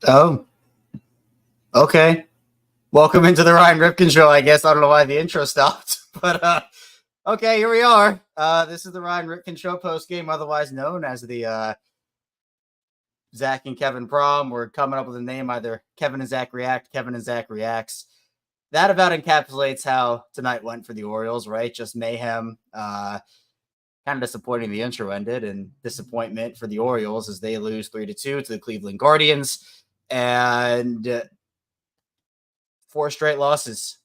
Oh, okay. Welcome into the Ryan Ripken show. I guess I don't know why the intro stopped, but okay, here we are. This is the Ryan Ripken show post game, otherwise known as the Zach and Kevin prom. We're coming up with a name, either Kevin and Zach react, Kevin and Zach reacts. That about encapsulates how tonight went for the Orioles, right? Just mayhem. Kind of disappointing the intro ended, and disappointment for the Orioles as they lose 3-2 to the Cleveland Guardians, and 4 straight losses.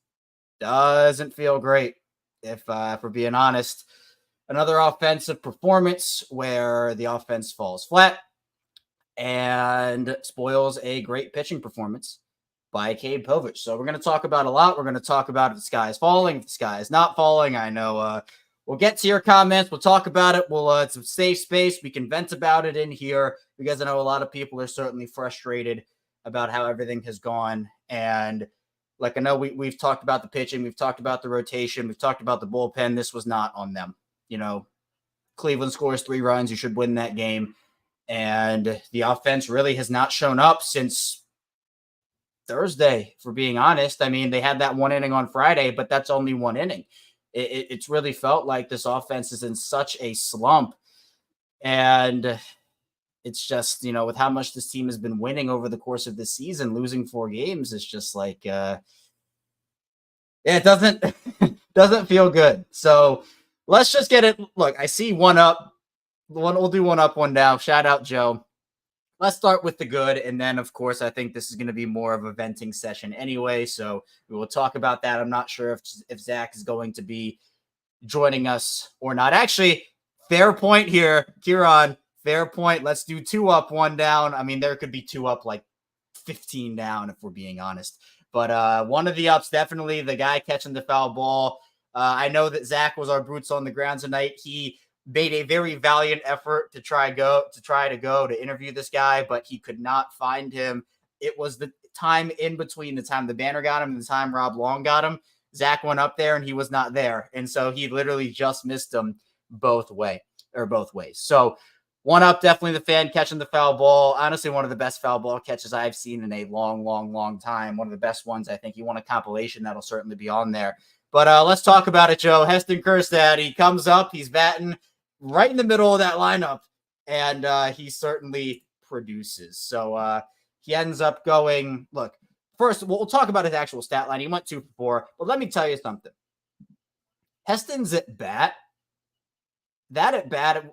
Doesn't feel great, if we're being honest. Another offensive performance where the offense falls flat and spoils a great pitching performance by Cade Povich. So we're going to talk about a lot. We're going to talk about if the sky is falling, if the sky is not falling. I know we'll get to your comments. We'll talk about it. It's a safe space. We can vent about it in here because I know a lot of people are certainly frustrated about how everything has gone. And like I know we've talked about the pitching, we've talked about the rotation, we've talked about the bullpen. This was not on them. Cleveland scores 3 runs. You should win that game. And the offense really has not shown up since Thursday, for being honest. I mean, they had that 1 inning on Friday, but that's only 1 inning. It's really felt like this offense is in such a slump. And it's just, with how much this team has been winning over the course of this season, losing 4 games is just like, it doesn't feel good. So let's just get it. Look, I see one up. We'll do one up, one down. Shout out, Joe. Let's start with the good. And then, of course, I think this is going to be more of a venting session anyway. So we will talk about that. I'm not sure if Zach is going to be joining us or not. Actually, fair point here, Kieran. Fair point. Let's do 2 up, 1 down. I mean, there could be 2 up, like 15 down, if we're being honest. But one of the ups, definitely the guy catching the foul ball. I know that Zach was our boots on the ground tonight. He made a very valiant effort to try to interview this guy, but he could not find him. It was the time in between the time the banner got him and the time Rob Long got him. Zach went up there and he was not there. And so he literally just missed him both ways. So 1 up, definitely the fan catching the foul ball. Honestly, one of the best foul ball catches I've seen in a long time. One of the best ones. I think you want a compilation that'll certainly be on there. But let's talk about it, Joe. Heston Kjerstad, he comes up, he's batting right in the middle of that lineup, and he certainly produces. So he ends up going, look, first, we'll talk about his actual stat line. He went 2 for 4, but let me tell you something. Heston's at bat, that at bat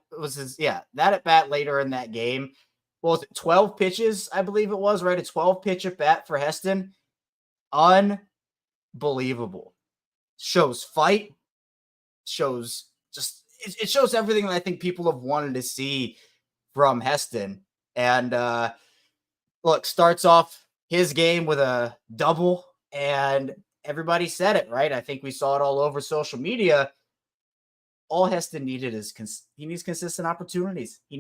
later in that game, was it 12 pitches? I believe it was, right? A 12 pitch at bat for Heston. Unbelievable. Shows fight, shows just, it shows everything that I think people have wanted to see from Heston. And look, starts off his game with a double, and everybody said it, right? I think we saw it all over social media. All Heston needed is he needs consistent opportunities. I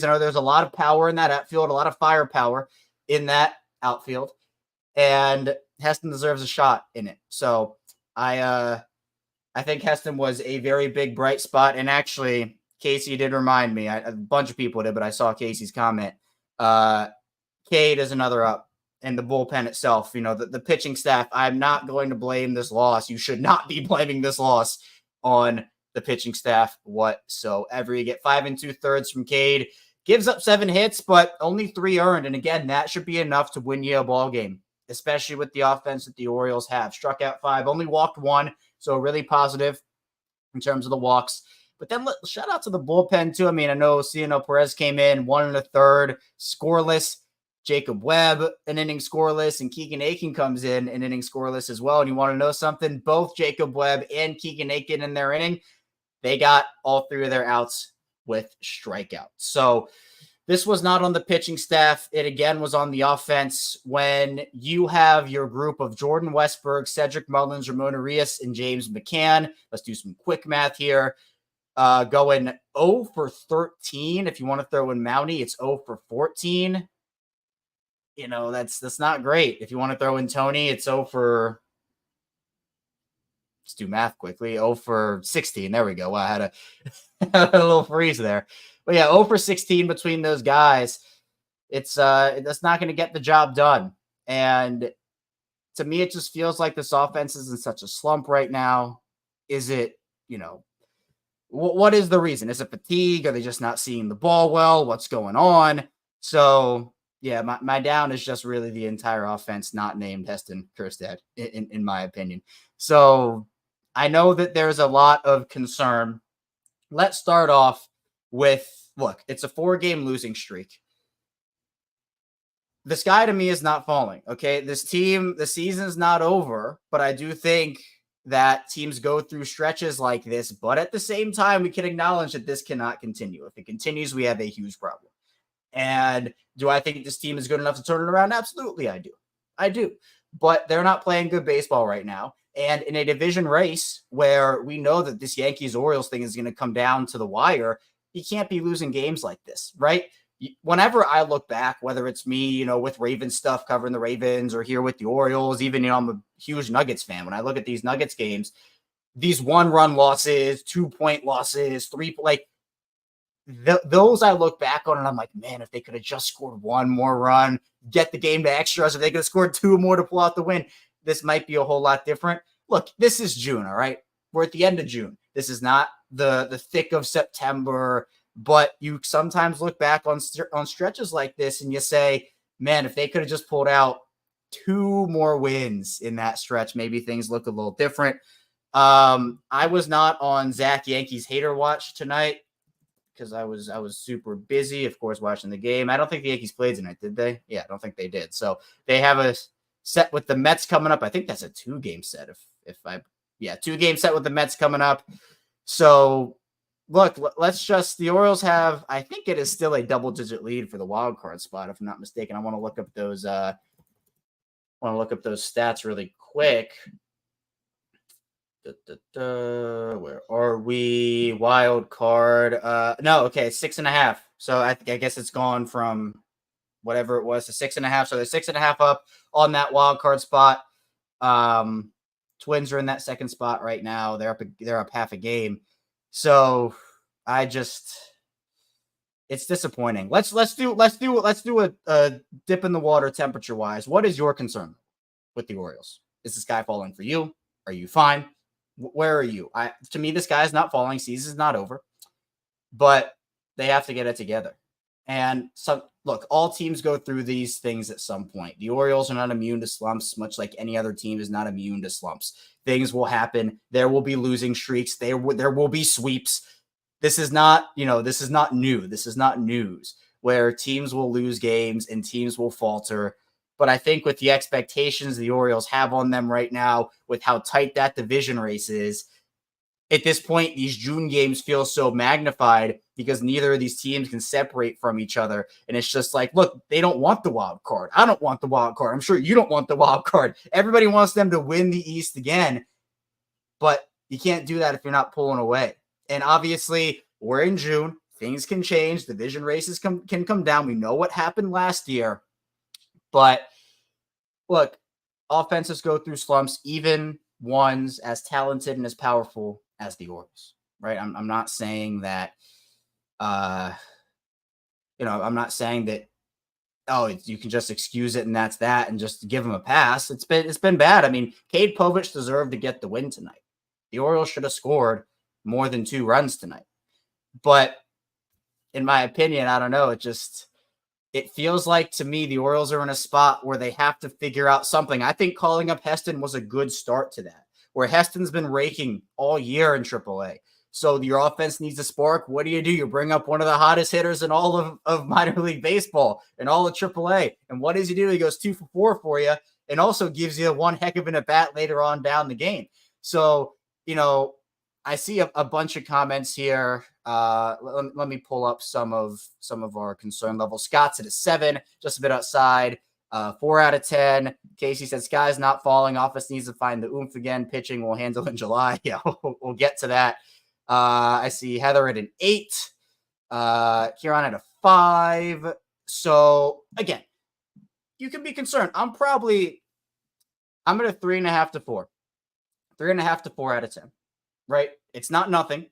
know there's a lot of power in that outfield, a lot of firepower in that outfield, and Heston deserves a shot in it. So I think Heston was a very big bright spot. And actually, Casey did remind me, a bunch of people did, but I saw Casey's comment. Cade is another up, and the bullpen itself, the pitching staff. I'm not going to blame this loss. You should not be blaming this loss on the pitching staff whatsoever. You get 5 2/3 from Cade, gives up 7 hits, but only 3 earned. And again, that should be enough to win you a ball game, especially with the offense that the Orioles have. Struck out 5, only walked 1, so really positive in terms of the walks. But then shout out to the bullpen too. I mean, I know Ciano Perez came in 1 1/3, scoreless. Jacob Webb, an inning scoreless, and Keegan Aiken comes in an inning scoreless as well. And you want to know something? Both Jacob Webb and Keegan Aiken in their inning, they got all 3 of their outs with strikeouts. So this was not on the pitching staff. It again was on the offense. When you have your group of Jordan Westberg, Cedric Mullins, Ramon Arias, and James McCann, let's do some quick math here. Going 0 for 13. If you want to throw in Mountie, it's 0 for 14. That's not great. If you want to throw in Tony, it's 0 for, let's do math quickly, 0 for 16. There we go. Well, I had a little freeze there. But yeah, 0 for 16 between those guys. That's not going to get the job done. And to me, it just feels like this offense is in such a slump right now. Is it, what is the reason? Is it fatigue? Are they just not seeing the ball well? What's going on? So, yeah, my down is just really the entire offense not named Heston Kjerstad, in my opinion. So I know that there's a lot of concern. Let's start off with, look, it's a 4-game losing streak. The sky to me is not falling. Okay. This team, the season's not over, but I do think that teams go through stretches like this. But at the same time, we can acknowledge that this cannot continue. If it continues, we have a huge problem. And do I think this team is good enough to turn it around? Absolutely, I do. I do. But they're not playing good baseball right now. And in a division race where we know that this Yankees-Orioles thing is going to come down to the wire, you can't be losing games like this, right? Whenever I look back, whether it's me, with Ravens stuff covering the Ravens or here with the Orioles, even, I'm a huge Nuggets fan. When I look at these Nuggets games, these 1-run losses, 2-point losses, those I look back on and I'm like, man, if they could have just scored one more run, get the game to extras, if they could have scored 2 more to pull out the win, this might be a whole lot different. Look, this is June, all right? We're at the end of June. This is not the thick of September. But you sometimes look back on stretches like this and you say, man, if they could have just pulled out 2 more wins in that stretch, maybe things look a little different. I was not on Zach Yankees hater watch tonight because I was super busy, of course, watching the game. I don't think the Yankees played tonight, did they? Yeah, I don't think they did. So they have a set with the Mets coming up. I think that's a 2-game set. 2-game set with the Mets coming up. So look, the Orioles have, I think it is still a double-digit lead for the wild card spot, if I'm not mistaken. I want to look up those stats really quick. Where are we? Wild card. No, okay, 6.5. So I guess it's gone from whatever it was to 6.5. So they're 6.5 up on that wild card spot. Twins are in that second spot right now. They're up half a game. So it's disappointing. Let's do a dip in the water temperature wise. What is your concern with the Orioles? Is the sky falling for you? Are you fine? Where are you? To me, the sky is not falling. Season's not over, but they have to get it together. And so, look, all teams go through these things at some point. The Orioles are not immune to slumps, much like any other team is not immune to slumps. Things will happen. There will be losing streaks. There will be sweeps. This is not new. This is not news where teams will lose games and teams will falter. But I think with the expectations the Orioles have on them right now, with how tight that division race is, at this point, these June games feel so magnified because neither of these teams can separate from each other. And it's just like, look, they don't want the wild card. I don't want the wild card. I'm sure you don't want the wild card. Everybody wants them to win the East again. But you can't do that if you're not pulling away. And obviously, we're in June. Things can change. Division races can come down. We know what happened last year. But look, offenses go through slumps, even ones as talented and as powerful as the Orioles, right? I'm not saying that, I'm not saying that, you can just excuse it and that's that and just give them a pass. It's been bad. I mean, Cade Povich deserved to get the win tonight. The Orioles should have scored more than 2 runs tonight. But in my opinion, I don't know. It feels like to me the Orioles are in a spot where they have to figure out something. I think calling up Heston was a good start to that, where Heston's been raking all year in AAA. So your offense needs a spark. What do? You bring up one of the hottest hitters in all of minor league baseball and all of AAA. And what does he do? He goes 2 for 4 for you and also gives you one heck of an at-bat later on down the game. So, I see a bunch of comments here. Let me pull up some of our concern levels. Scott's at a 7, just a bit outside. 4 out of 10. Casey said, sky's not falling. Office needs to find the oomph again. Pitching will handle in July. Yeah, we'll get to that. I see Heather at an 8. Kieran at a 5. So, again, you can be concerned. I'm at a 3.5 to 4. 3.5 to 4 out of 10. Right? It's not nothing.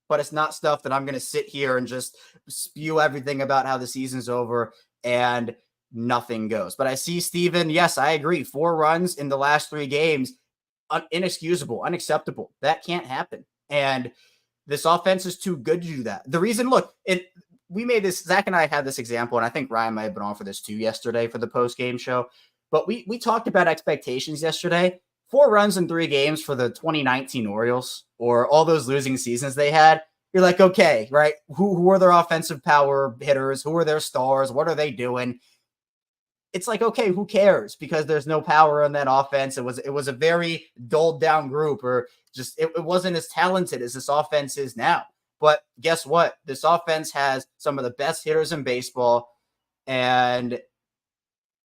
but it's not stuff that I'm going to sit here and just spew everything about how the season's over and nothing goes. But I see Steven. Yes, I agree. 4 runs in the last 3 games, inexcusable, unacceptable. That can't happen. And this offense is too good to do that. The reason, look, we made this, Zach and I had this example, and I think Ryan might have been on for this too yesterday for the post-game show. But we talked about expectations yesterday. 4 runs in 3 games for the 2019 Orioles, or all those losing seasons they had. You're like, okay, right? Who are their offensive power hitters? Who are their stars? What are they doing? It's like, okay, who cares? Because there's no power in that offense. It was a very dulled down group, or just it wasn't as talented as this offense is now. But guess what? This offense has some of the best hitters in baseball. And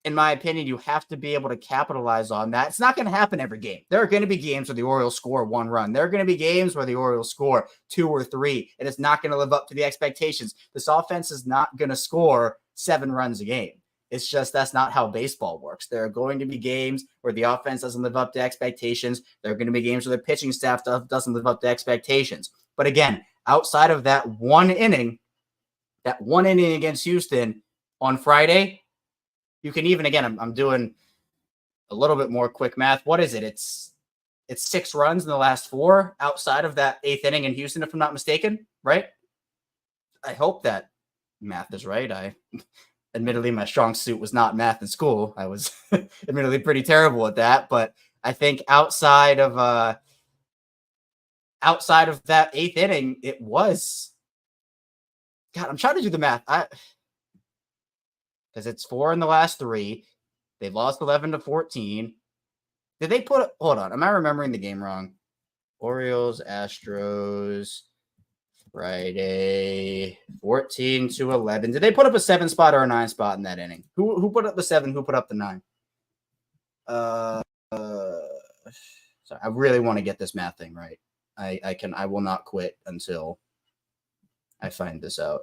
in my opinion, you have to be able to capitalize on that. It's not going to happen every game. There are going to be games where the Orioles score 1 run. There are going to be games where the Orioles score 2 or 3, and it's not going to live up to the expectations. This offense is not going to score 7 runs a game. It's just that's not how baseball works. There are going to be games where the offense doesn't live up to expectations. There are going to be games where the pitching staff doesn't live up to expectations. But again, outside of that one inning against Houston on Friday, you can even, again, I'm doing a little bit more quick math. What is it? It's 6 runs in the last 4 outside of that 8th inning in Houston, if I'm not mistaken, right? I hope that math is right. Admittedly, my strong suit was not math in school. I was admittedly pretty terrible at that, but I think outside of that 8th inning, it was. God, I'm trying to do the math. Because it's 4 in the last 3. They've lost 11-14. Did they put? Hold on, am I remembering the game wrong? Orioles, Astros. Friday, 14-11. Did they put up a 7 spot or a 9 spot in that inning? Who put up the 7? Who put up the 9? Sorry, I really want to get this math thing right. I will not quit until I find this out.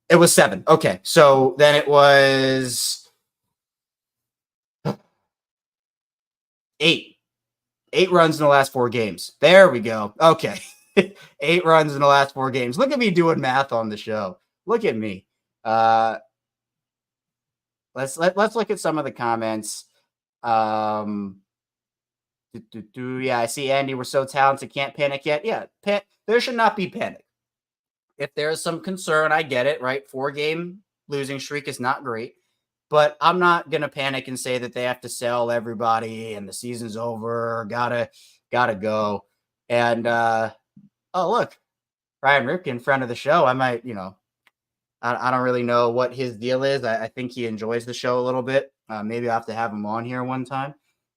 It was 7. Okay, so then it was 8. 8 runs in the last 4 games. There we go. Okay. 8 runs in the last 4 games. Look at me doing math on the show. Look at me. Let's look at some of the comments. Yeah, I see Andy. We're so talented, can't panic yet. Yeah, there should not be panic. If there's some concern, I get it, right? 4-game losing streak is not great. But I'm not going to panic and say that they have to sell everybody and the season's over. Gotta go. And, oh, look, Ryan Ripken, friend of the show. I might, I don't really know what his deal is. I think he enjoys the show a little bit. Maybe I'll have to have him on here one time.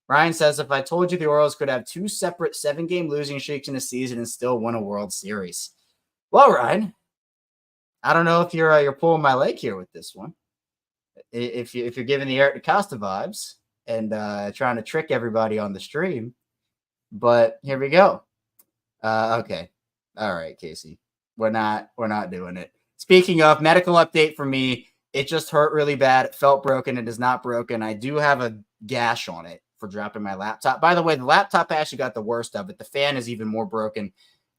Ryan says, if I told you the Orioles could have 2 separate 7-game losing streaks in a season and still win a World Series. Well, Ryan, I don't know if you're pulling my leg here with this one. If you're giving the Eric DaCosta vibes and trying to trick everybody on the stream, but here we go. Okay, all right, Casey, we're not doing it. Speaking of medical update for me, it just hurt really bad. It felt broken. It is not broken. I do have a gash on it for dropping my laptop. By the way, the laptop actually got the worst of it. The fan is even more broken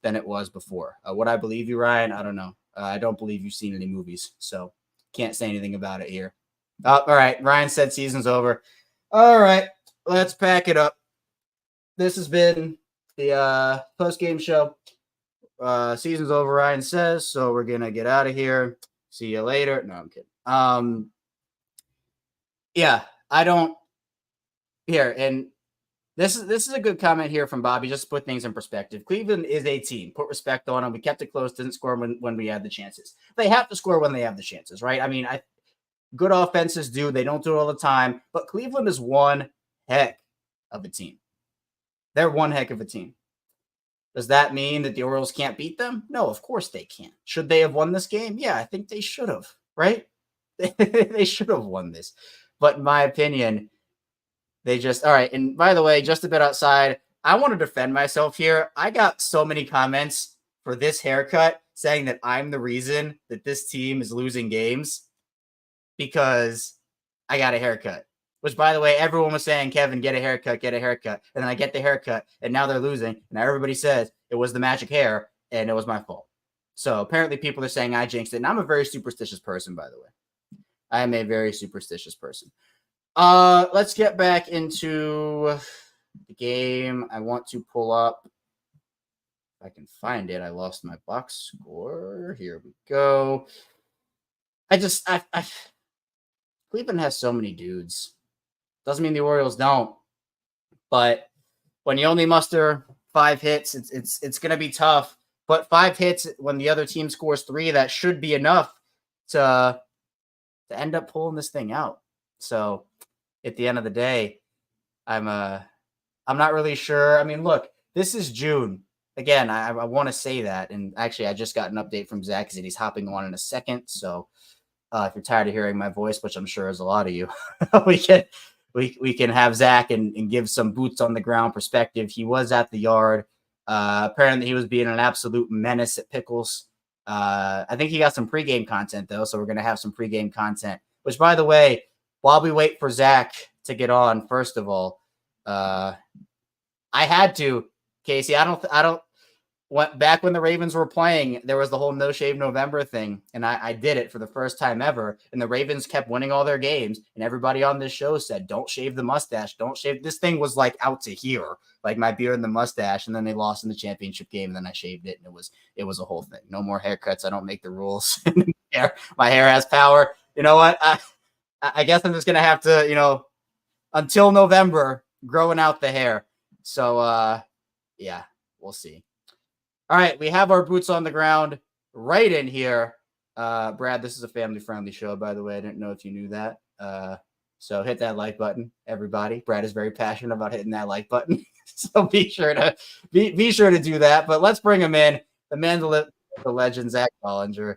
than it was before. Would I believe you, Ryan? I don't know. I don't believe you've seen any movies, so can't say anything about it here. All right. Ryan said season's over. All right. Let's pack it up. This has been the post-game show. Season's over, Ryan says, so we're going to get out of here. See you later. No, I'm kidding. Yeah, I don't here. And this is a good comment here from Bobby. Just to put things in perspective. Cleveland is a team. Put respect on them. We kept it close. Didn't score when we had the chances. They have to score when they have the chances, right? I mean, good offenses do. They don't do it all the time. But Cleveland is one heck of a team. They're one heck of a team. Does that mean that the Orioles can't beat them? No, of course they can't. Should they have won this game? Yeah, I think they should have, right? They should have won this. But in my opinion, they just, all right. And by the way, just a bit outside, I want to defend myself here. I got so many comments for this haircut saying that I'm the reason that this team is losing games because I got a haircut. which, by the way, everyone was saying, Kevin, get a haircut, get a haircut. And then I get the haircut, and now they're losing. And now everybody says it was the magic hair, and it was my fault. So apparently people are saying I jinxed it. And I'm a very superstitious person, by the way. I am a very superstitious person. Let's get back into the game. I want to pull up. If I can find it. I lost my box score. Here we go. Cleveland has so many dudes. Doesn't mean the Orioles don't. But when you only muster 5 hits, it's going to be tough. But 5 hits when the other team scores 3, that should be enough to end up pulling this thing out. So at the end of the day, I'm not really sure. I mean, look, this is June. Again, I want to say that. And actually, I just got an update from Zach that he's hopping on in a second. So if you're tired of hearing my voice, which I'm sure is a lot of you, we can have Zach and give some boots on the ground perspective. He was at the yard. Apparently, he was being an absolute menace at Pickles. I think he got some pregame content, though, so we're going to have some pregame content. Which, by the way, while we wait for Zach to get on, first of all, I had to, Casey. I don't. Back when the Ravens were playing, there was the whole No Shave November thing, and I did it for the first time ever. And the Ravens kept winning all their games, and everybody on this show said, "Don't shave the mustache. Don't shave." This thing was like out to here, like my beard and the mustache. And then they lost in the championship game, and then I shaved it, and it was a whole thing. No more haircuts. I don't make the rules. My hair has power. You know what? I guess I'm just gonna have to, until November, growing out the hair. So yeah, we'll see. All right, we have our boots on the ground right in here. Brad, this is a family-friendly show, by the way. I didn't know if you knew that. So hit that like button, everybody. Brad is very passionate about hitting that like button. So be sure to do that. But let's bring him in. The man, the legend, Zach Bollinger.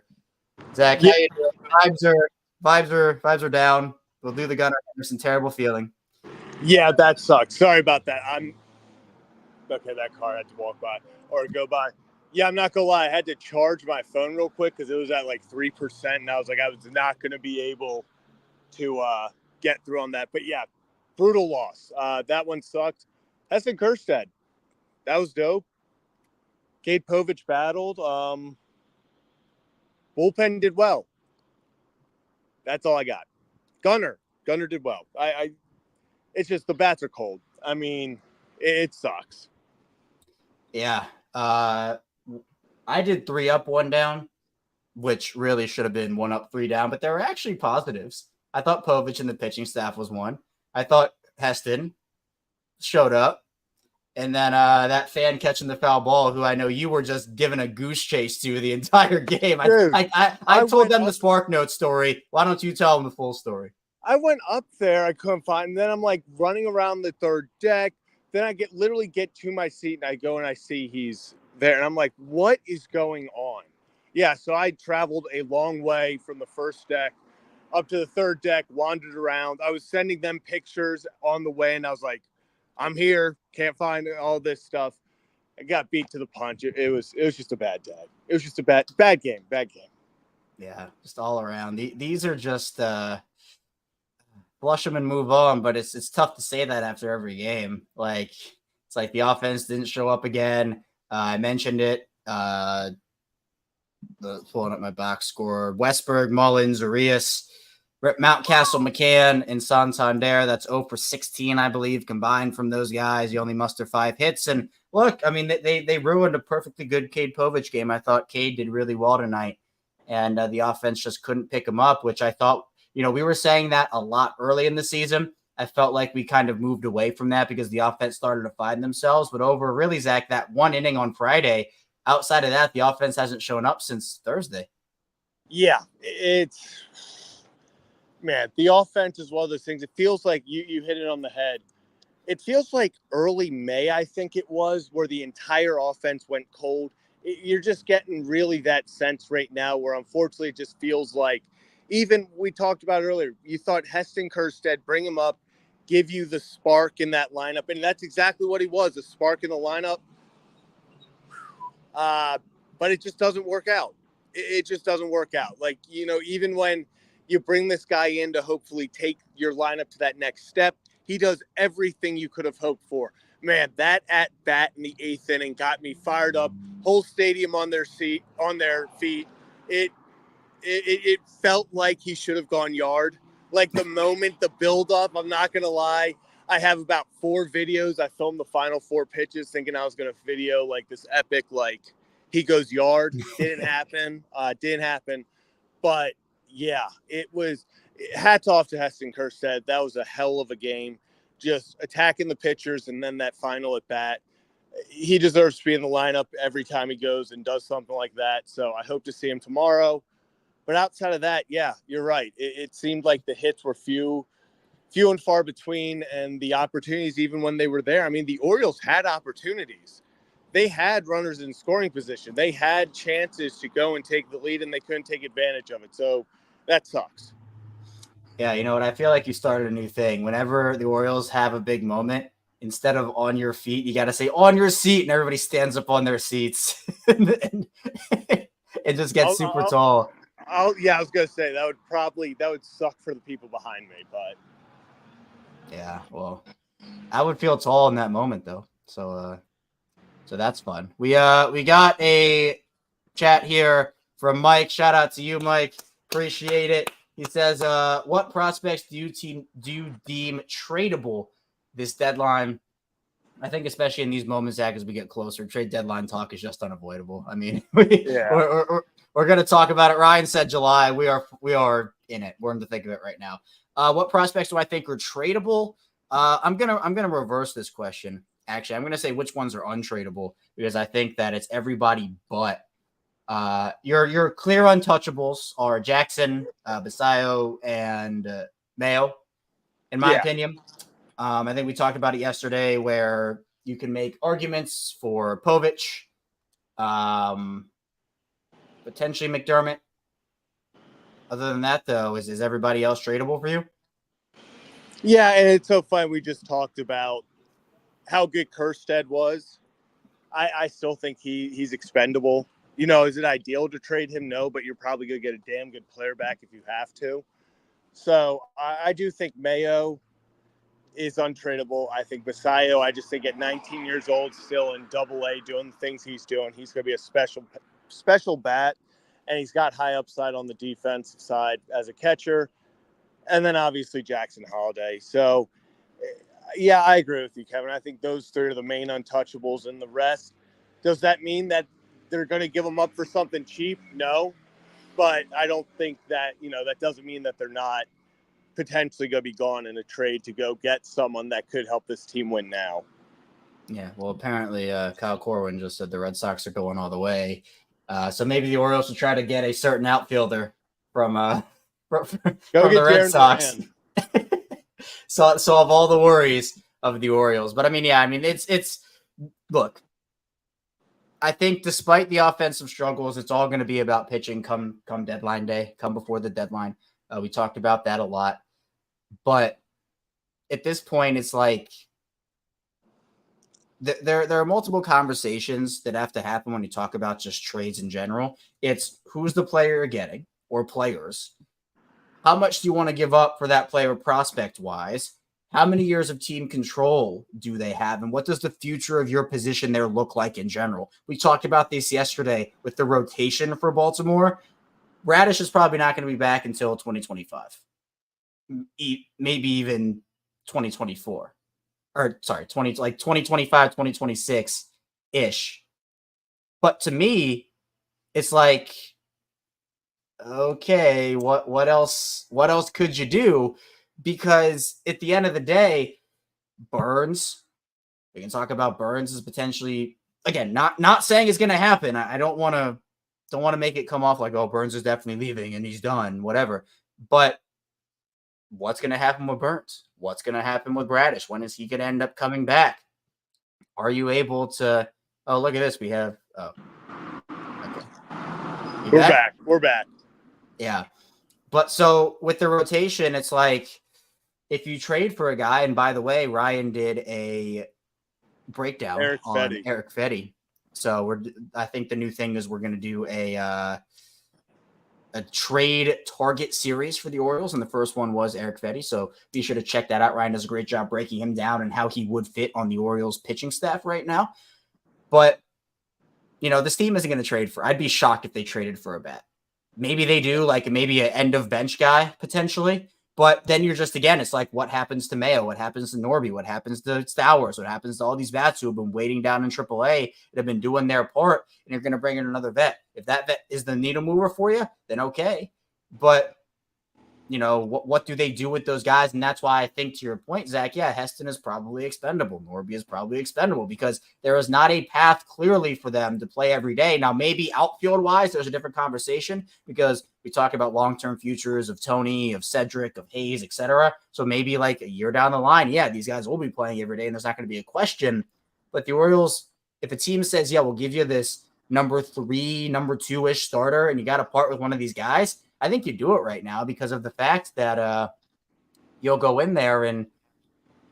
Zach, how you doing? Vibes are down. We'll do the Gunnar Henderson terrible feeling. Yeah, that sucks. Sorry about that. Okay, that car had to walk by or go by. Yeah, I'm not gonna lie. I had to charge my phone real quick because it was at like 3%, and I was not gonna be able to get through on that. But yeah, brutal loss. That one sucked. Heston Kjerstad, that was dope. Cade Povich battled. Bullpen did well. That's all I got. Gunnar did well. It's just the bats are cold. I mean, it sucks. Yeah. I did 3 up, 1 down, which really should have been 1 up, 3 down, but there were actually positives. I thought Povich and the pitching staff was one. I thought Heston showed up. And then that fan catching the foul ball, who I know you were just giving a goose chase to the entire game. I told them the Spark Note story. Why don't you tell them the full story? I went up there. I couldn't find him. Then I'm like running around the third deck. Then I literally get to my seat, and I go and I see he's there. And I'm like, what is going on? Yeah, so I traveled a long way from the first deck up to the third deck, wandered around. I was sending them pictures on the way, and I was like, I'm here. Can't find all this stuff. I got beat to the punch. It was just a bad day. It was just a bad game. Bad game. Yeah, just all around. These are just flush them and move on, but it's tough to say that after every game. Like, it's like the offense didn't show up again. I mentioned it. Pulling up my box score. Westberg, Mullins, Urias, Mountcastle, McCann, and Santander. That's 0 for 16, I believe, combined from those guys. You only muster 5 hits. And look, I mean, they ruined a perfectly good Cade Povich game. I thought Cade did really well tonight, and the offense just couldn't pick him up, which I thought, we were saying that a lot early in the season. I felt like we kind of moved away from that because the offense started to find themselves. But over really, Zach, that 1 inning on Friday, outside of that, the offense hasn't shown up since Thursday. Yeah, man, the offense is one of those things. It feels like you hit it on the head. It feels like early May, I think it was, where the entire offense went cold. You're just getting really that sense right now where, unfortunately, it just feels like, even we talked about earlier, you thought Heston Kjerstad, bring him up, give you the spark in that lineup. And that's exactly what he was, a spark in the lineup. But it just doesn't work out. It just doesn't work out. Like, even when You bring this guy in to hopefully take your lineup to that next step. He does everything you could have hoped for. Man, that at bat in the 8th inning got me fired up. Whole stadium on their feet. It felt like he should have gone yard. Like the moment, the buildup, I'm not going to lie. I have about 4 videos. I filmed the final 4 pitches thinking I was going to video like this epic, like he goes yard. Didn't happen. Didn't happen. But yeah, it was hats off to Heston Kjerstad. That was a hell of a game. Just attacking the pitchers and then that final at bat. He deserves to be in the lineup every time he goes and does something like that. So I hope to see him tomorrow. But outside of that, yeah, you're right. It seemed like the hits were few and far between, and the opportunities, even when they were there. I mean, the Orioles had opportunities. They had runners in scoring position. They had chances to go and take the lead, and they couldn't take advantage of it. So that sucks. Yeah, you know what? I feel like you started a new thing. Whenever the Orioles have a big moment, instead of on your feet, you got to say on your seat, and everybody stands up on their seats. and it just gets super tall. I was gonna say that would suck for the people behind me, but yeah, well, I would feel tall in that moment though. So that's fun. We got a chat here from Mike. Shout out to you, Mike. Appreciate it. He says, "What prospects do you deem tradable this deadline?" I think especially in these moments, Zach, as we get closer, trade deadline talk is just unavoidable. I mean, we're going to talk about it. Ryan said July. We are in it. We're in the thick of it right now. What prospects do I think are tradable? I'm gonna reverse this question. Actually, I'm gonna say which ones are untradeable because I think that it's everybody but your clear untouchables are Jackson, Basayo, and Mayo, in my opinion. I think we talked about it yesterday where you can make arguments for Povich, potentially McDermott. Other than that, though, is everybody else tradable for you? Yeah, and it's so fun. We just talked about how good Kjerstad was. I still think he's expendable. You know, is it ideal to trade him? No, but you're probably going to get a damn good player back if you have to. So I do think Mayo is untradeable. I think Basayo, I just think at 19 years old, still in Double-A, doing the things he's doing, he's going to be a special bat, and he's got high upside on the defensive side as a catcher. And then obviously Jackson Holiday. So, yeah, I agree with you, Kevin. I think those 3 are the main untouchables, and the rest, does that mean that they're going to give them up for something cheap? No. But I don't think that, that doesn't mean that they're not potentially going to be gone in a trade to go get someone that could help this team win now. Yeah, well, apparently Kyle Corwin just said the Red Sox are going all the way. So maybe the Orioles should try to get a certain outfielder from the Red Sox. Solve all the worries of the Orioles. But I mean, yeah, I mean, it's look, I think despite the offensive struggles, it's all going to be about pitching come deadline day, come before the deadline. We talked about that a lot. But at this point, it's like there are multiple conversations that have to happen when you talk about just trades in general. It's who's the player you're getting or players. How much do you want to give up for that player prospect-wise? How many years of team control do they have? And what does the future of your position there look like in general? We talked about this yesterday with the rotation for Baltimore. Radish is probably not going to be back until 2025. Maybe even 2024. Or, sorry, 2025, 2026-ish. But to me, it's like, okay, what else could you do? Because at the end of the day, Burns, we can talk about Burns as potentially, again, not saying it's going to happen. I don't want to make it come off like, oh, Burns is definitely leaving and he's done, whatever. But what's going to happen with Burns? What's going to happen with Bradish? When is he going to end up coming back? Are you able to? Oh, look at this. We have. Oh, okay. We're back. Yeah. But so with the rotation, it's like if you trade for a guy, and by the way, Ryan did a breakdown on Eric Fetty. So I think the new thing is we're going to do a a trade target series for the Orioles, and the first one was Eric Fetty. So be sure to check that out. Ryan does a great job breaking him down and how he would fit on the Orioles pitching staff right now. But, this team isn't going to trade for – I'd be shocked if they traded for a bat. Maybe they do, like maybe an end-of-bench guy potentially. But then you're just, again, it's like what happens to Mayo, what happens to Norby, what happens to Stowers, what happens to all these bats who have been waiting down in AAA that have been doing their part, and you're going to bring in another vet. If that vet is the needle mover for you, then okay. But, what do they do with those guys? And that's why I think, to your point, Zach, yeah, Heston is probably expendable. Norby is probably expendable because there is not a path clearly for them to play every day. Now, maybe outfield-wise, there's a different conversation because we talk about long-term futures of Tony, of Cedric, of Hayes, etc. So maybe like a year down the line, yeah, these guys will be playing every day and there's not going to be a question. But the Orioles, if a team says, yeah, we'll give you this number 3, number 2-ish starter and you got to part with one of these guys, I think you do it right now because of the fact that you'll go in there and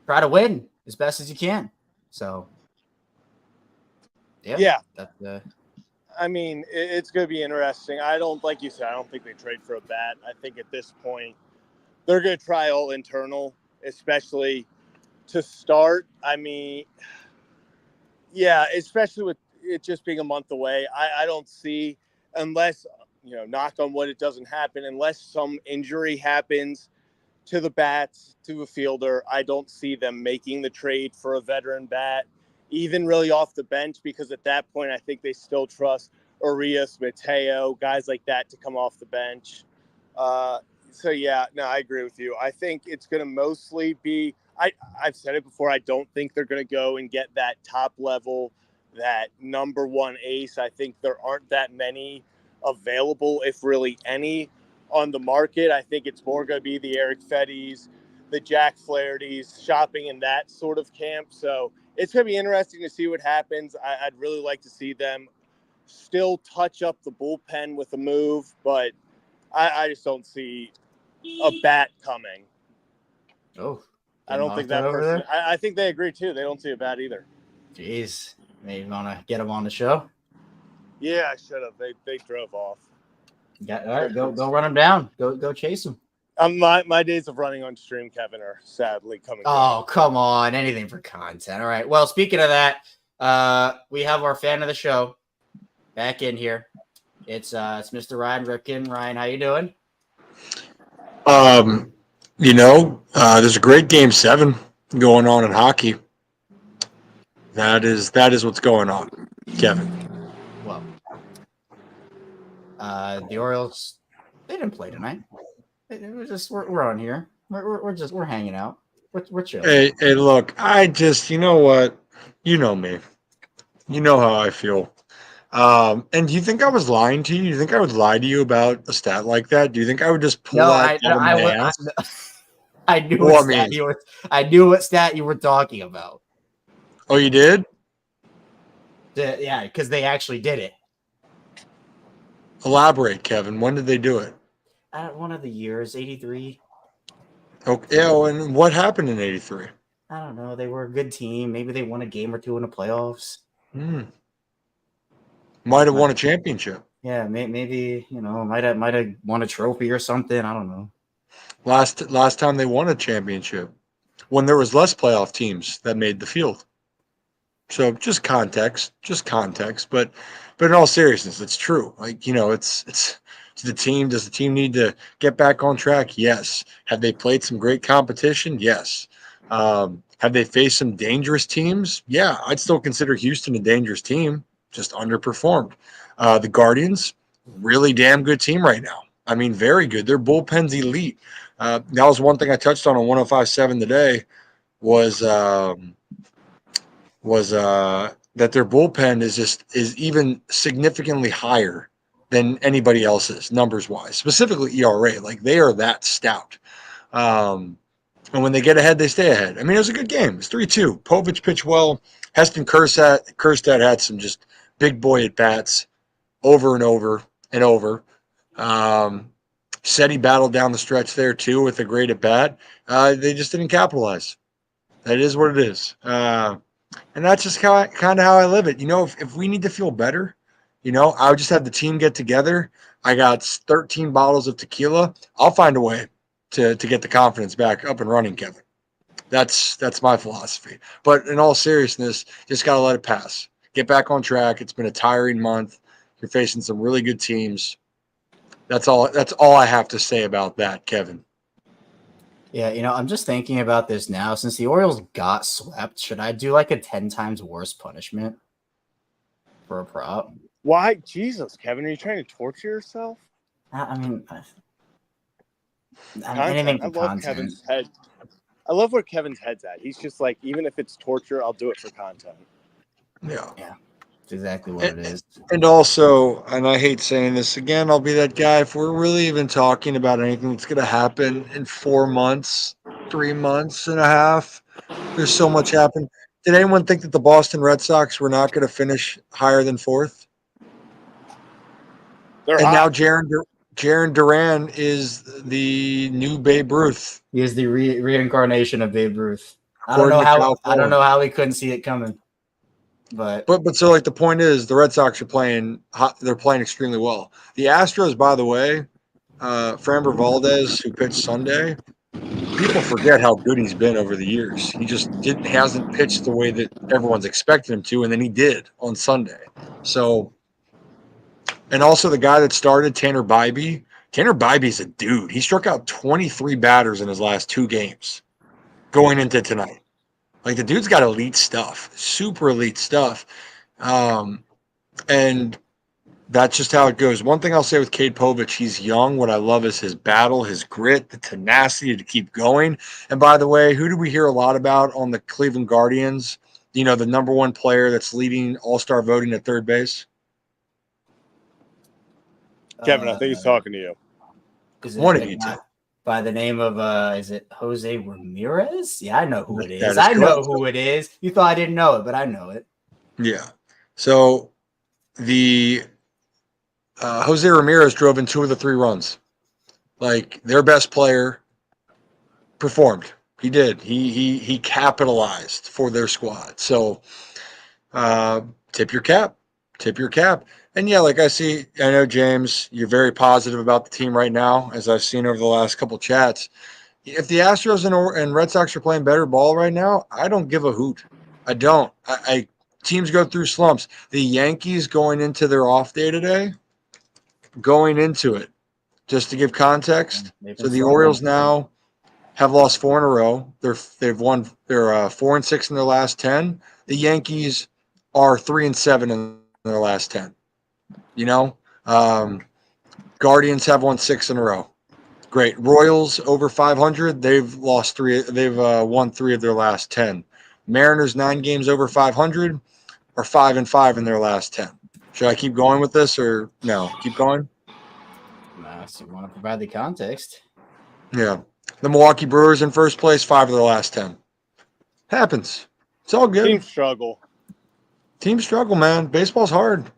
try to win as best as you can. So, yeah. I mean, it's going to be interesting. Like you said, I don't think they trade for a bat. I think at this point, they're going to try all internal, especially to start. I mean, yeah, especially with it just being a month away. I don't see, unless – knock on wood, it doesn't happen. Unless some injury happens to the bats, to a fielder, I don't see them making the trade for a veteran bat, even really off the bench, because at that point, I think they still trust Arias, Mateo, guys like that to come off the bench. So, yeah, no, I agree with you. I think it's going to mostly be I've said it before, I don't think they're going to go and get that top level, that number 1 ace. I think there aren't that many available, if really any, on the market. I think it's more going to be the Eric Fettys, the Jack Flahertys, shopping in that sort of camp. So it's going to be interesting to see what happens. I'd really like to see them still touch up the bullpen with a move, but I just don't see a bat coming. Oh, I don't think that person. I think they agree too. They don't see a bat either. Jeez, maybe want to get them on the show. Yeah, I should have. They drove off. Yeah, all right, go run them down. Go chase them. My days of running on stream, Kevin, are sadly coming. Oh, come on. Anything for content. All right. Well, speaking of that, we have our fan of the show back in here. It's Mr. Ryan Ripken. Ryan, how you doing? There's a great Game 7 going on in hockey. That is what's going on, Kevin. Well, the Orioles, they didn't play tonight. We're on here. We're hanging out. We're chilling. Hey, look, you know what? You know me. You know how I feel. And do you think I was lying to you? Do you think I would lie to you about a stat like that? Do you think I would just pull that out of my ass? I knew what stat you were talking about. Oh, you did? Yeah, because they actually did it. Elaborate, Kevin. When did they do it? One of the years, 83. Okay, and what happened in 83? I don't know. They were a good team. Maybe they won a game or two in the playoffs. Might have won a championship. Yeah, maybe might have won a trophy or something. I don't know. Last time they won a championship, when there was less playoff teams that made the field. So just context. But in all seriousness, it's true. It's the team. Does the team need to get back on track? Yes. Have they played some great competition? Yes. Have they faced some dangerous teams? Yeah, I'd still consider Houston a dangerous team, just underperformed. The Guardians, really damn good team right now. I mean, very good. Their bullpen's elite. That was one thing I touched on 105.7 today was that their bullpen is even significantly higher than anybody else's numbers wise, specifically ERA. Like they are that stout. And when they get ahead, they stay ahead. I mean, it was a good game. It's 3-2. Povich pitched well. Heston Kjerstad had some just big boy at bats over and over and over. Said he battled down the stretch there too with a great at bat. They just didn't capitalize. That is what it is. And that's just kind of how I live it. If we need to feel better, You know, I would just have the team get together. I got 13 bottles of tequila. I'll find a way to get the confidence back up and running, Kevin. That's my philosophy. But in all seriousness, just got to let it pass. Get back on track. It's been a tiring month. You're facing some really good teams. That's all I have to say about that, Kevin. Yeah, I'm just thinking about this now. Since the Orioles got swept, should I do like a 10 times worse punishment for a prop? Why? Jesus, Kevin, are you trying to torture yourself? I mean, Content. anything for I love content. Kevin's head. I love where Kevin's head's at. He's just like, even if it's torture, I'll do it for content. Yeah. It's exactly what it is. And also, and I hate saying this again, I'll be that guy. If we're really even talking about anything that's going to happen in 4 months, 3 months and a half, there's so much happened. Did anyone think that the Boston Red Sox were not going to finish higher than 4th? They're And hot. now Jaron Duran is the new Babe Ruth. He is the reincarnation of Babe Ruth. I don't According know to Cal how how we couldn't see it coming. But so like the point is the Red Sox are playing hot, they're playing extremely well. The Astros, by the way, Framber Valdez, who pitched Sunday, people forget how good he's been over the years. He just hasn't pitched the way that everyone's expected him to, and then he did on Sunday. So, and also the guy that started, Tanner Bybee. Tanner Bybee's a dude. He struck out 23 batters in his last 2 games going into tonight. Like the dude's got elite stuff, super elite stuff. And that's just how it goes. One thing I'll say with Cade Povich, he's young. What I love is his battle, his grit, the tenacity to keep going. And by the way, who do we hear a lot about on the Cleveland Guardians? You know, the number 1 player that's leading all-star voting at third base? Kevin, I think he's talking to you. Is One it of you two. by the name of is it Jose Ramirez? Yeah, I know who it That is. is I know correct. who it is. You thought I didn't know it, but I know it. Yeah. So the Jose Ramirez drove in 2 of the 3 runs. Like their best player performed. He did. He capitalized for their squad. So tip your cap. Tip your cap. And yeah, like I know, James, you're very positive about the team right now, as I've seen over the last couple chats. If the Astros and Red Sox are playing better ball right now, I don't give a hoot. I don't. Teams go through slumps. The Yankees going into their off day today, going into it, just to give context. So the Orioles now have lost 4 in a row. They've won. They're 4-6 in their last 10. The Yankees are 3-7 in their last 10. You know, Guardians have won 6 in a row. Great. Royals over 500. They've lost 3. They've won 3 of their last 10. Mariners 9 games over 500 are 5-5 in their last 10. Should I keep going with this or no? Keep going. So you want to provide the context? Yeah. The Milwaukee Brewers in first place, 5 of their last 10. Happens. It's all good. Team struggle, man. Baseball's hard.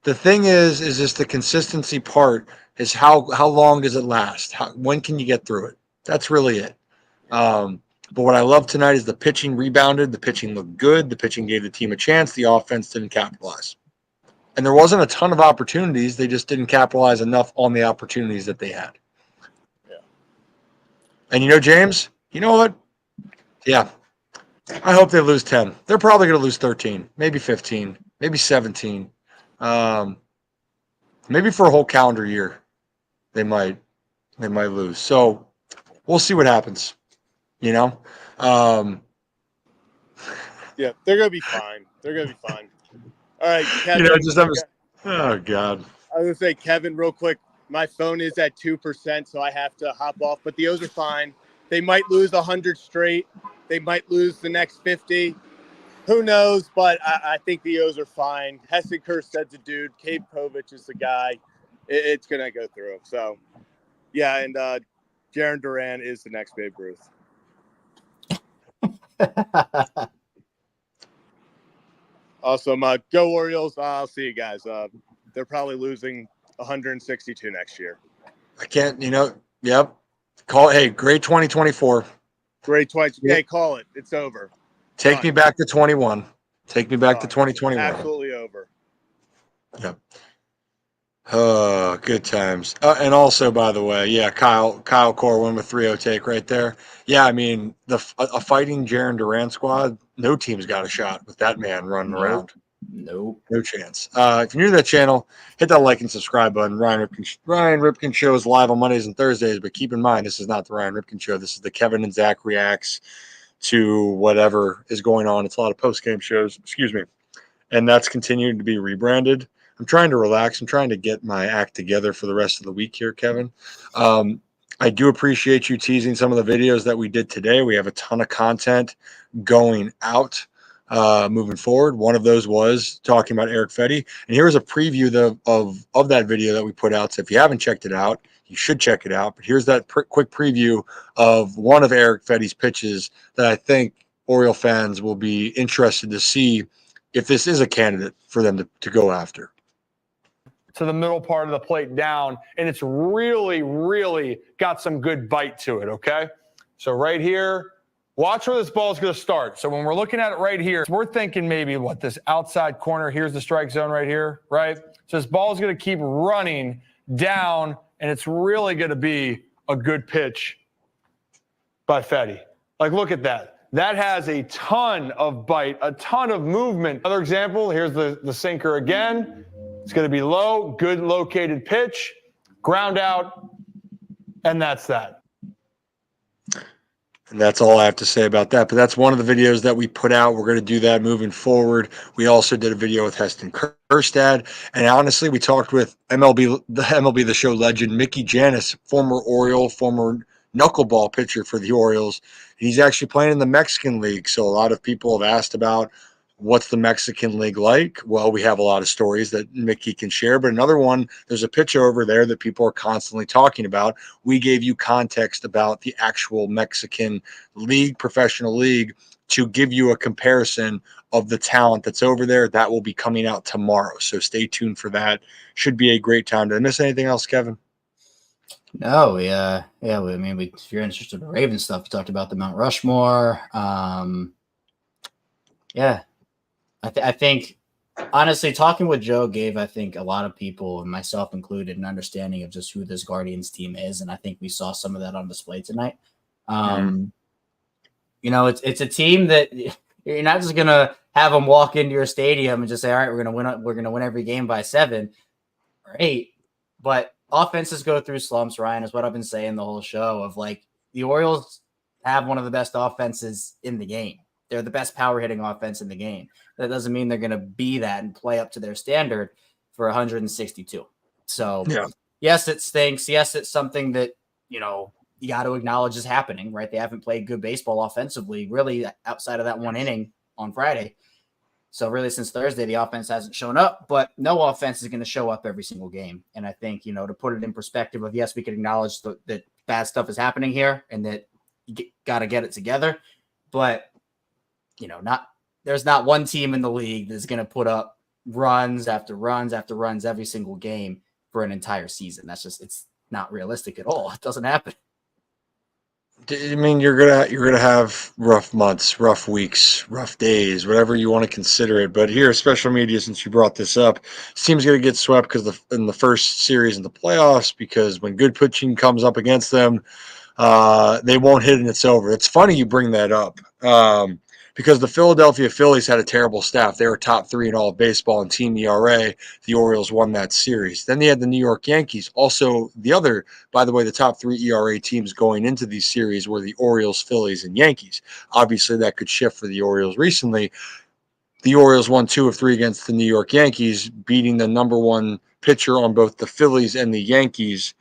The thing is just the consistency part is how long does it last? When can you get through it? That's really it. But what I love tonight is the pitching rebounded. The pitching looked good. The pitching gave the team a chance. The offense didn't capitalize. And there wasn't a ton of opportunities. They just didn't capitalize enough on the opportunities that they had. Yeah. And you know, James, you know what? Yeah. I hope they lose 10. They're probably going to lose 13, maybe 15, maybe 17. Maybe for a whole calendar year, they might lose. So we'll see what happens. You know, yeah, they're gonna be fine. They're gonna be fine. All right, Kevin. You know, oh God. I was gonna say, Kevin, real quick. My phone is at 2%, so I have to hop off. But the O's are fine. They might lose 100 straight. They might lose the next 50. Who knows? But I think the O's are fine. Hessinker said the dude. Cade Povich is the guy. It's going to go through. So, yeah, and Jaron Duran is the next Babe Ruth. Awesome. Go Orioles. I'll see you guys. They're probably losing 162 next year. I can't, yep. Hey, great 2024. Great 20. Hey, call it. It's over. Take me back to 21. Take me back to 2021. Absolutely over. Yep. Oh, good times. And also, by the way, yeah, Kyle Corwin with 3-0 take right there. Yeah, I mean, a fighting Jaren Durant squad, no team's got a shot with that man running Nope. around. Nope. No chance. If you're new to that channel, hit that like and subscribe button. Ryan Ripken Show is live on Mondays and Thursdays, but keep in mind, this is not the Ryan Ripken Show. This is the Kevin and Zach reacts to whatever is going on. It's a lot of post-game shows. Excuse me. And that's continuing to be rebranded. I'm trying to relax. I'm trying to get my act together for the rest of the week here, Kevin. I do appreciate you teasing some of the videos that we did today. We have a ton of content going out moving forward. One of those was talking about Eric Fetty. And here's a preview of that video that we put out. So if you haven't checked it out, you should check it out. But here's that quick preview of one of Eric Fetty's pitches that I think Oriole fans will be interested to see if this is a candidate for them to go after. To the middle part of the plate down, and it's really, really got some good bite to it, okay? So right here, watch where this ball is going to start. So when we're looking at it right here, we're thinking maybe what, this outside corner, here's the strike zone right here, right? So this ball is going to keep running down, and it's really going to be a good pitch by Fetty. Like, look at that. That has a ton of bite, a ton of movement. Another example, here's the sinker again. It's going to be low, good located pitch, ground out, and that's that. And that's all I have to say about that. But that's one of the videos that we put out. We're going to do that moving forward. We also did a video with Heston Kjerstad. And honestly, we talked with MLB The Show legend Mickey Janis, former Oriole, former knuckleball pitcher for the Orioles. He's actually playing in the Mexican League. So a lot of people have asked about what's the Mexican League like. Well, we have a lot of stories that Mickey can share. But another one, there's a pitcher over there that people are constantly talking about. We gave you context about the actual Mexican league, professional league, to give you a comparison of the talent that's over there. That will be coming out tomorrow. So stay tuned for that. Should be a great time. Did I miss anything else, Kevin? No, I mean, if you're interested in Raven stuff, we talked about the Mount Rushmore. Yeah, I think, honestly, talking with Joe gave, I think, a lot of people, and myself included, an understanding of just who this Guardians team is, and I think we saw some of that on display tonight. You know, it's a team that you're not just gonna have them walk into your stadium and just say, "All right, we're gonna win every game by 7 or 8," but offenses go through slumps. Ryan, is what I've been saying the whole show. Of like, the Orioles have one of the best offenses in the game. They're the best power hitting offense in the game. That doesn't mean they're going to be that and play up to their standard for 162. So, yes, it stinks. Yes, it's something that, you know, you got to acknowledge is happening, right? They haven't played good baseball offensively, really, outside of that one inning on Friday. So really, since Thursday, the offense hasn't shown up, but no offense is going to show up every single game. And I think, you know, to put it in perspective of, yes, we can acknowledge that bad stuff is happening here and that you got to get it together. But, you know, there's not one team in the league that's going to put up runs after runs after runs every single game for an entire season. That's just, it's not realistic at all. It doesn't happen. I mean, you're gonna have rough months, rough weeks, rough days, whatever you want to consider it. But here, special media, since you brought this up, this team's gonna get swept because in the first series in the playoffs, because when good pitching comes up against them, they won't hit and it's over. It's funny you bring that up. Because the Philadelphia Phillies had a terrible staff. They were top 3 in all of baseball in team ERA. The Orioles won that series. Then they had the New York Yankees. Also, by the way, the top 3 ERA teams going into these series were the Orioles, Phillies, and Yankees. Obviously, that could shift for the Orioles recently. The Orioles won 2 of 3 against the New York Yankees, beating the number 1 pitcher on both the Phillies and the Yankees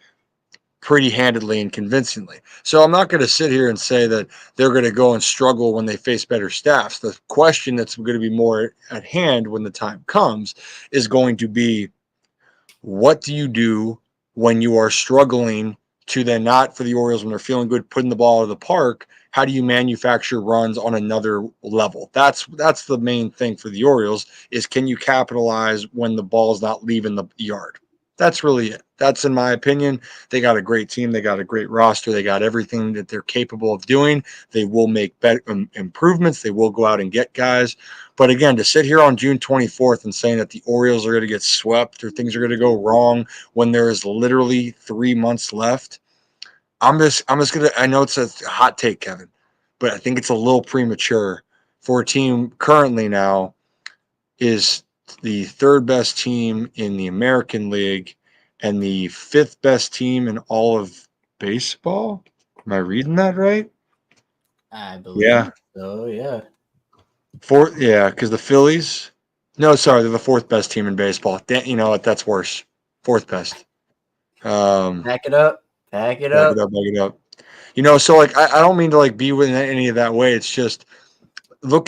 pretty handedly and convincingly. So I'm not going to sit here and say that they're going to go and struggle when they face better staffs. The question that's going to be more at hand when the time comes is going to be, what do you do when you are struggling to then, not for the Orioles when they're feeling good, putting the ball out of the park? How do you manufacture runs on another level? That's the main thing for the Orioles, is can you capitalize when the ball's not leaving the yard? That's really it. That's, in my opinion, they got a great team. They got a great roster. They got everything that they're capable of doing. They will make improvements. They will go out and get guys. But again, to sit here on June 24th and saying that the Orioles are going to get swept or things are going to go wrong when there is literally 3 months left, I'm just gonna. I know it's a hot take, Kevin, but I think it's a little premature for a team currently now is the third best team in the American League and the fifth best team in all of baseball. Am I reading that right? I believe Yeah. so. Yeah. Fourth, yeah, because the Phillies. No, sorry, they're the fourth best team in baseball. You know what? That's worse. Fourth best. Pack it up. Pack it Back up. it up, back it up. You know, so like I don't mean to like be with any of that way. It's just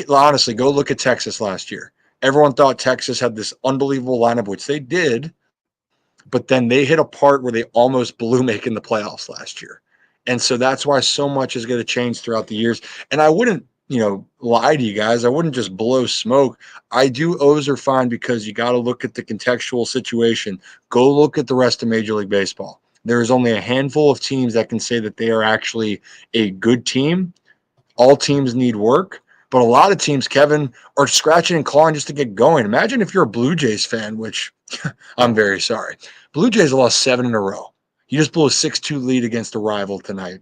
honestly, go look at Texas last year. Everyone thought Texas had this unbelievable lineup, which they did, but then they hit a part where they almost blew making the playoffs last year. And so that's why so much is going to change throughout the years. And I wouldn't, lie to you guys. I wouldn't just blow smoke. I do O's are fine because you got to look at the contextual situation. Go look at the rest of Major League Baseball. There is only a handful of teams that can say that they are actually a good team. All teams need work, but a lot of teams, Kevin, are scratching and clawing just to get going. Imagine if you're a Blue Jays fan, which I'm very sorry. Blue Jays lost 7 in a row. You just blew a 6-2 lead against a rival tonight.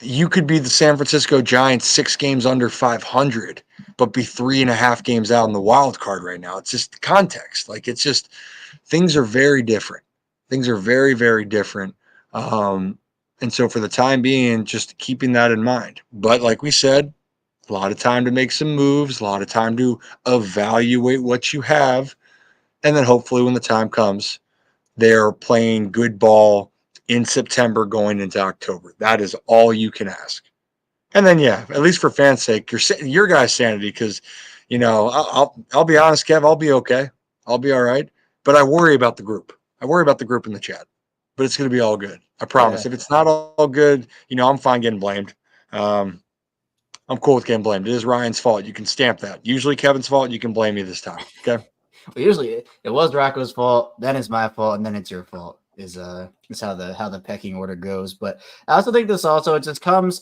You could be the San Francisco Giants 6 games under 500, but be 3.5 games out in the wild card right now. It's just context. Like, it's just things are very different. Things are very, very different. And so for the time being, just keeping that in mind. But like we said, a lot of time to make some moves, a lot of time to evaluate what you have. And then hopefully when the time comes, they're playing good ball in September going into October. That is all you can ask. And then, yeah, at least for fans' sake, your guys' sanity, because, I'll be honest, Kev, I'll be okay. I'll be all right. But I worry about the group. I worry about the group in the chat. But it's going to be all good. I promise. Yeah. If it's not all good, I'm fine getting blamed. I'm cool with getting blamed. It is Ryan's fault. You can stamp that. Usually Kevin's fault. You can blame me this time. Okay. Well, usually it was Rocco's fault, then it's my fault, and then it's your fault. Is how the pecking order goes. But I also think this also it just comes.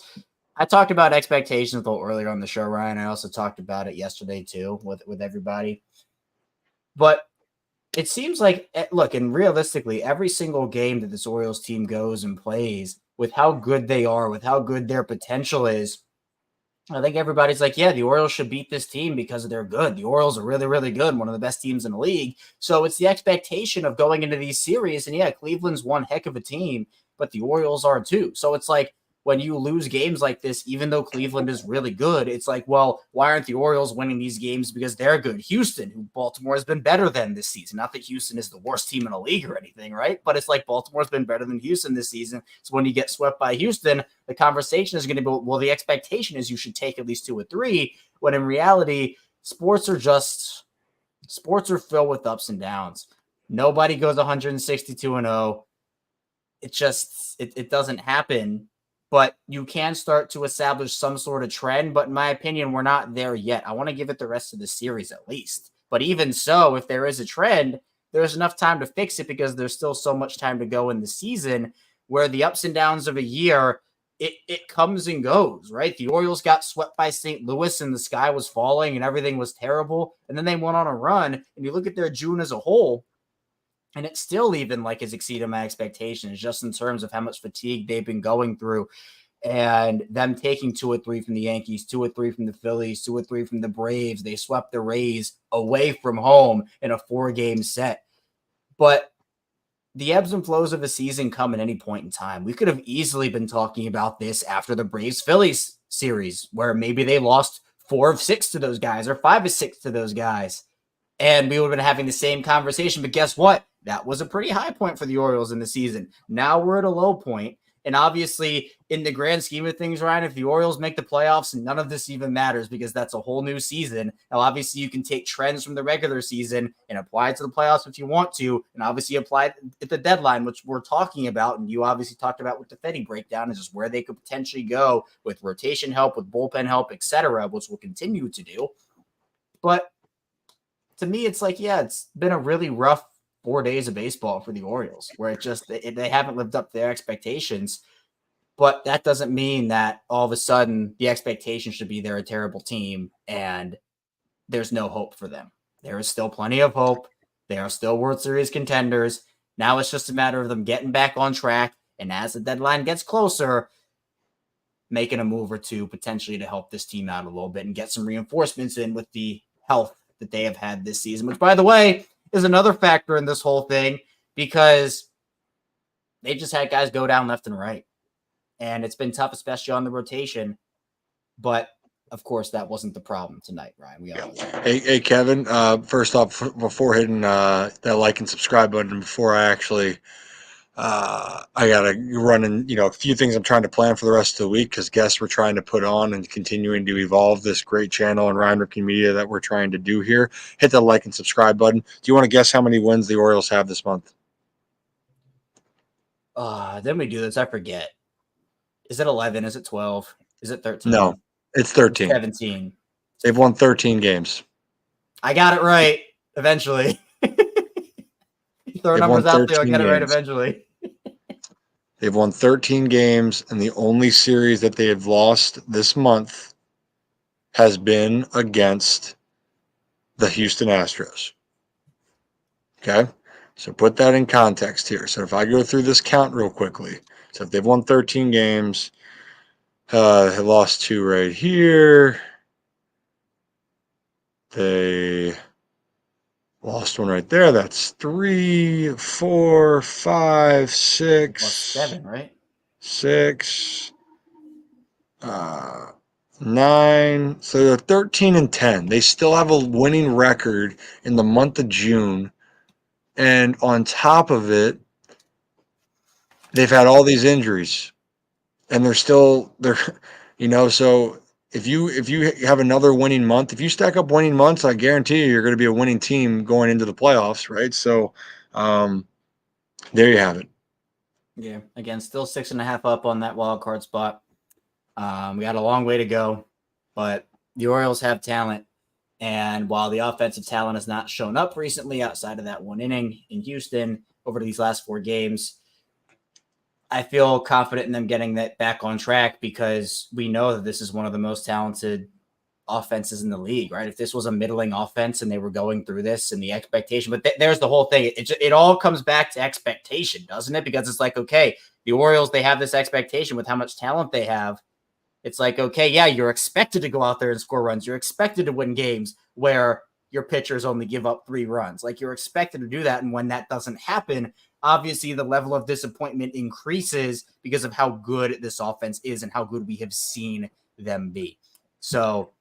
I talked about expectations a little earlier on the show, Ryan. I also talked about it yesterday too with everybody. But it seems like look, and realistically, every single game that this Orioles team goes and plays, with how good they are, with how good their potential is, I think everybody's like, yeah, the Orioles should beat this team because they're good. The Orioles are really, really good, one of the best teams in the league. So it's the expectation of going into these series. And yeah, Cleveland's one heck of a team, but the Orioles are too. So it's like when you lose games like this, even though Cleveland is really good, it's like, well, why aren't the Orioles winning these games? Because they're good. Houston, who Baltimore has been better than this season. Not that Houston is the worst team in the league or anything, right? But it's like Baltimore's been better than Houston this season. So when you get swept by Houston, the conversation is going to be, well, the expectation is you should take at least 2 or 3, when in reality, sports are filled with ups and downs. Nobody goes 162-0. It doesn't happen, but you can start to establish some sort of trend. But in my opinion, we're not there yet. I want to give it the rest of the series at least. But even so, if there is a trend, there's enough time to fix it because there's still so much time to go in the season where the ups and downs of a year, it comes and goes, right? The Orioles got swept by St. Louis and the sky was falling and everything was terrible. And then they went on a run. And you look at their June as a whole, and it still even like has exceeded my expectations just in terms of how much fatigue they've been going through and them taking 2 or 3 from the Yankees, 2 or 3 from the Phillies, 2 or 3 from the Braves. They swept the Rays away from home in a 4-game set. But the ebbs and flows of a season come at any point in time. We could have easily been talking about this after the Braves-Phillies series, where maybe they lost 4 of 6 to those guys or 5 of 6 to those guys. And we would have been having the same conversation. But guess what? That was a pretty high point for the Orioles in the season. Now we're at a low point. And obviously, in the grand scheme of things, Ryan, if the Orioles make the playoffs, none of this even matters because that's a whole new season. Now, obviously, you can take trends from the regular season and apply it to the playoffs if you want to, and obviously apply it at the deadline, which we're talking about. And you obviously talked about with the Fetty breakdown, is just where they could potentially go with rotation help, with bullpen help, etc., which we'll continue to do. But to me, it's like, yeah, it's been a really rough 4 days of baseball for the Orioles, where they haven't lived up to their expectations. But that doesn't mean that all of a sudden the expectation should be they're a terrible team and there's no hope for them. There is still plenty of hope. They are still World Series contenders. Now it's just a matter of them getting back on track. And as the deadline gets closer, making a move or two potentially to help this team out a little bit and get some reinforcements in with the health that they have had this season, which, by the way, is another factor in this whole thing because they just had guys go down left and right. And it's been tough, especially on the rotation. But, of course, that wasn't the problem tonight, Ryan. Hey, Kevin, first off, before hitting that like and subscribe button, before I actually I got to run in, a few things I'm trying to plan for the rest of the week because guests we're trying to put on and continuing to evolve this great channel and Ryan Ripken Media that we're trying to do here. Hit the like and subscribe button. Do you want to guess how many wins the Orioles have this month? Then we do this. I forget. Is it 11? Is it 12? Is it 13? No, it's 13. It's 17. They've won 13 games. I got it right eventually. Throw numbers out there. I'll get it right eventually. They've won 13 games, and the only series that they have lost this month has been against the Houston Astros. Okay? So put that in context here. So if I go through this count real quickly, so if they've won 13 games, they lost 2 right here. They lost 1 right there. That's 3, 4, 5, 6. Well, 7, right? 6, 9. So they're 13 and 10. They still have a winning record in the month of June. And on top of it, they've had all these injuries. And they're so if you have another winning month, if you stack up winning months, I guarantee you're going to be a winning team going into the playoffs, right? So there you have it. Yeah, again, still 6.5 up on that wild card spot. We got a long way to go, but the Orioles have talent. And while the offensive talent has not shown up recently outside of that 1 inning in Houston over these last 4 games, I feel confident in them getting that back on track because we know that this is one of the most talented offenses in the league, right? If this was a middling offense and they were going through this and the expectation, but there's the whole thing. It all comes back to expectation, doesn't it? Because it's like, okay, the Orioles, they have this expectation with how much talent they have. It's like, okay, yeah, you're expected to go out there and score runs. You're expected to win games where your pitchers only give up 3 runs. Like you're expected to do that. And when that doesn't happen, obviously the level of disappointment increases because of how good this offense is and how good we have seen them be. So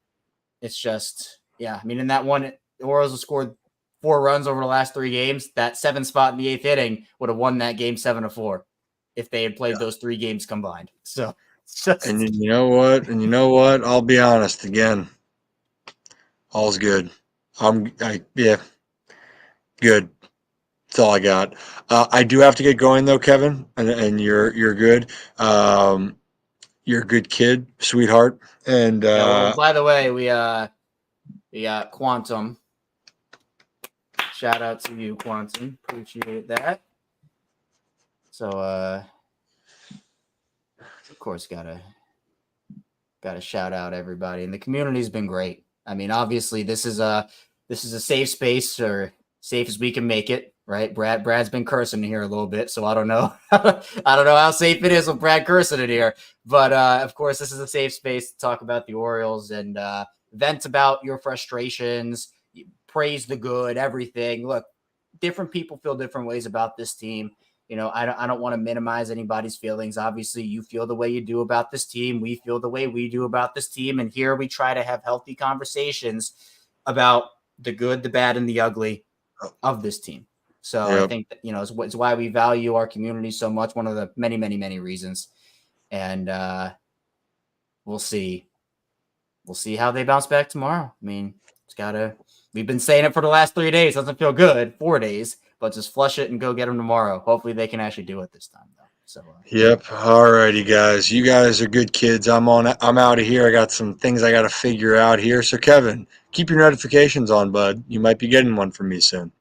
it's just, yeah, I mean, in that one, the Orioles have scored 4 runs over the last 3 games. That 7th spot in the 8th inning would have won that game 7-4 if they had played those 3 games combined. So it's just. And you know what? I'll be honest again. All's good. Good. That's all I got. I do have to get going though, Kevin, and you're good. You're a good kid, sweetheart. And by the way, we got Quantum. Shout out to you, Quantum. Appreciate that. So of course gotta shout out everybody. And the community's been great. I mean, obviously this is a safe space, or safe as we can make it. Right, Brad's been cursing in here a little bit, so I don't know. I don't know how safe it is with Brad cursing in here, but of course, this is a safe space to talk about the Orioles and vent about your frustrations, praise the good, everything. Look, different people feel different ways about this team. You know, I don't want to minimize anybody's feelings. Obviously, you feel the way you do about this team. We feel the way we do about this team, and here we try to have healthy conversations about the good, the bad, and the ugly of this team. So yep. I think that, it's why we value our community so much. One of the many, many, many reasons. And we'll see how they bounce back tomorrow. I mean, we've been saying it for the last 3 days. Doesn't feel good, 4 days, but just flush it and go get them tomorrow. Hopefully they can actually do it this time though. So yep. All righty, guys. You guys are good kids. I'm out of here. I got some things I got to figure out here. So Kevin, keep your notifications on, bud. You might be getting one from me soon.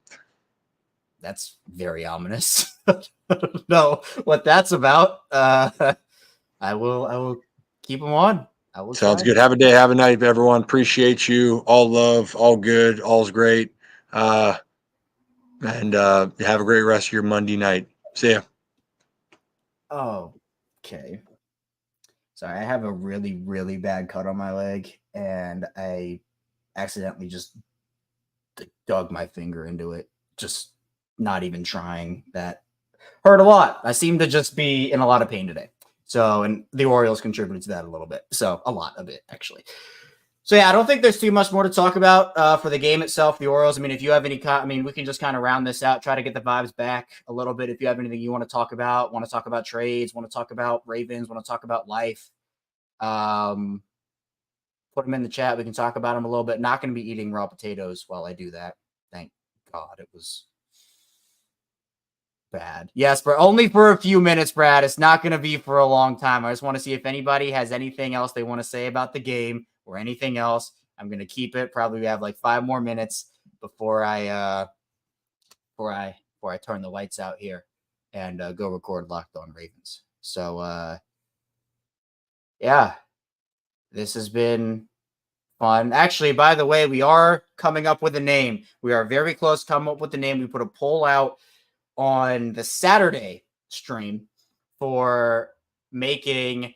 That's very ominous. I don't know what that's about. I will keep them on. I will. Sounds try. good. Have a day. Have a night, everyone. Appreciate you. All love. All good. All's great. And have a great rest of your Monday night. See ya. Oh, okay. Sorry, I have a really, really bad cut on my leg, and I accidentally just dug my finger into it. Just not even trying. That hurt a lot. I seem to just be in a lot of pain today. So, and the Orioles contributed to that a little bit. So, a lot of it, actually. So, yeah, I don't think there's too much more to talk about for the game itself, the Orioles. I mean, if you have any, we can just kind of round this out, try to get the vibes back a little bit. If you have anything you want to talk about trades, want to talk about Ravens, want to talk about life, put them in the chat. We can talk about them a little bit. Not going to be eating raw potatoes while I do that. Thank God it was bad. Yes, but only for a few minutes, Brad. It's not going to be for a long time. I just want to see if anybody has anything else they want to say about the game or anything else. I'm going to keep it. Probably we have like 5 more minutes before I turn the lights out here and go record Locked On Ravens. So yeah, this has been fun. Actually, by the way, we are coming up with a name. We are very close to coming up with the name. We put a poll out on the Saturday stream for making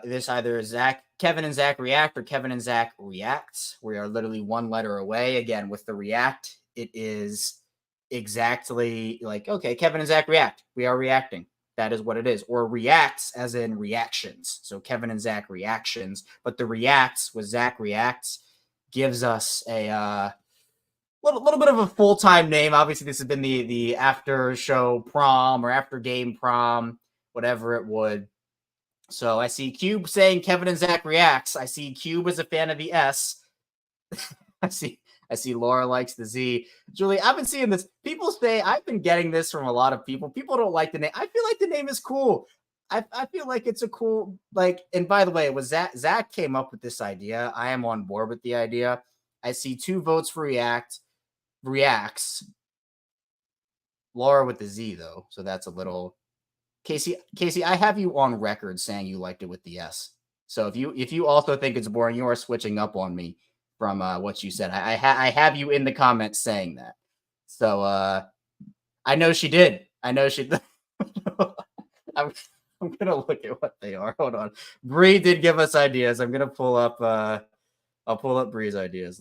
this either Kevin and Zach react or Kevin and Zach reacts. We are literally 1 letter away. Again, with the react, it is exactly like, okay, Kevin and Zach react. We are reacting. That is what it is. Or reacts as in reactions. So Kevin and Zach reactions, but the reacts with Zach reacts gives us a little bit of a full-time name. Obviously, this has been the after show prom or after game prom, whatever it would. So I see Cube saying Kevin and Zach reacts. I see Cube is a fan of the S. I see Laura likes the Z. Julie, I've been seeing this. People say, I've been getting this from a lot of people. People don't like the name. I feel like the name is cool. I feel like it's a cool, like, and by the way, it was Zach came up with this idea. I am on board with the idea. I see 2 votes for reacts. Laura with the Z though. So that's a little, Casey, I have you on record saying you liked it with the S. So if you also think it's boring, you are switching up on me from what you said. I have you in the comments saying that. So I know she did. I'm gonna look at what they are. Hold on. Bree did give us ideas. I'm gonna pull up. I'll pull up Bree's ideas.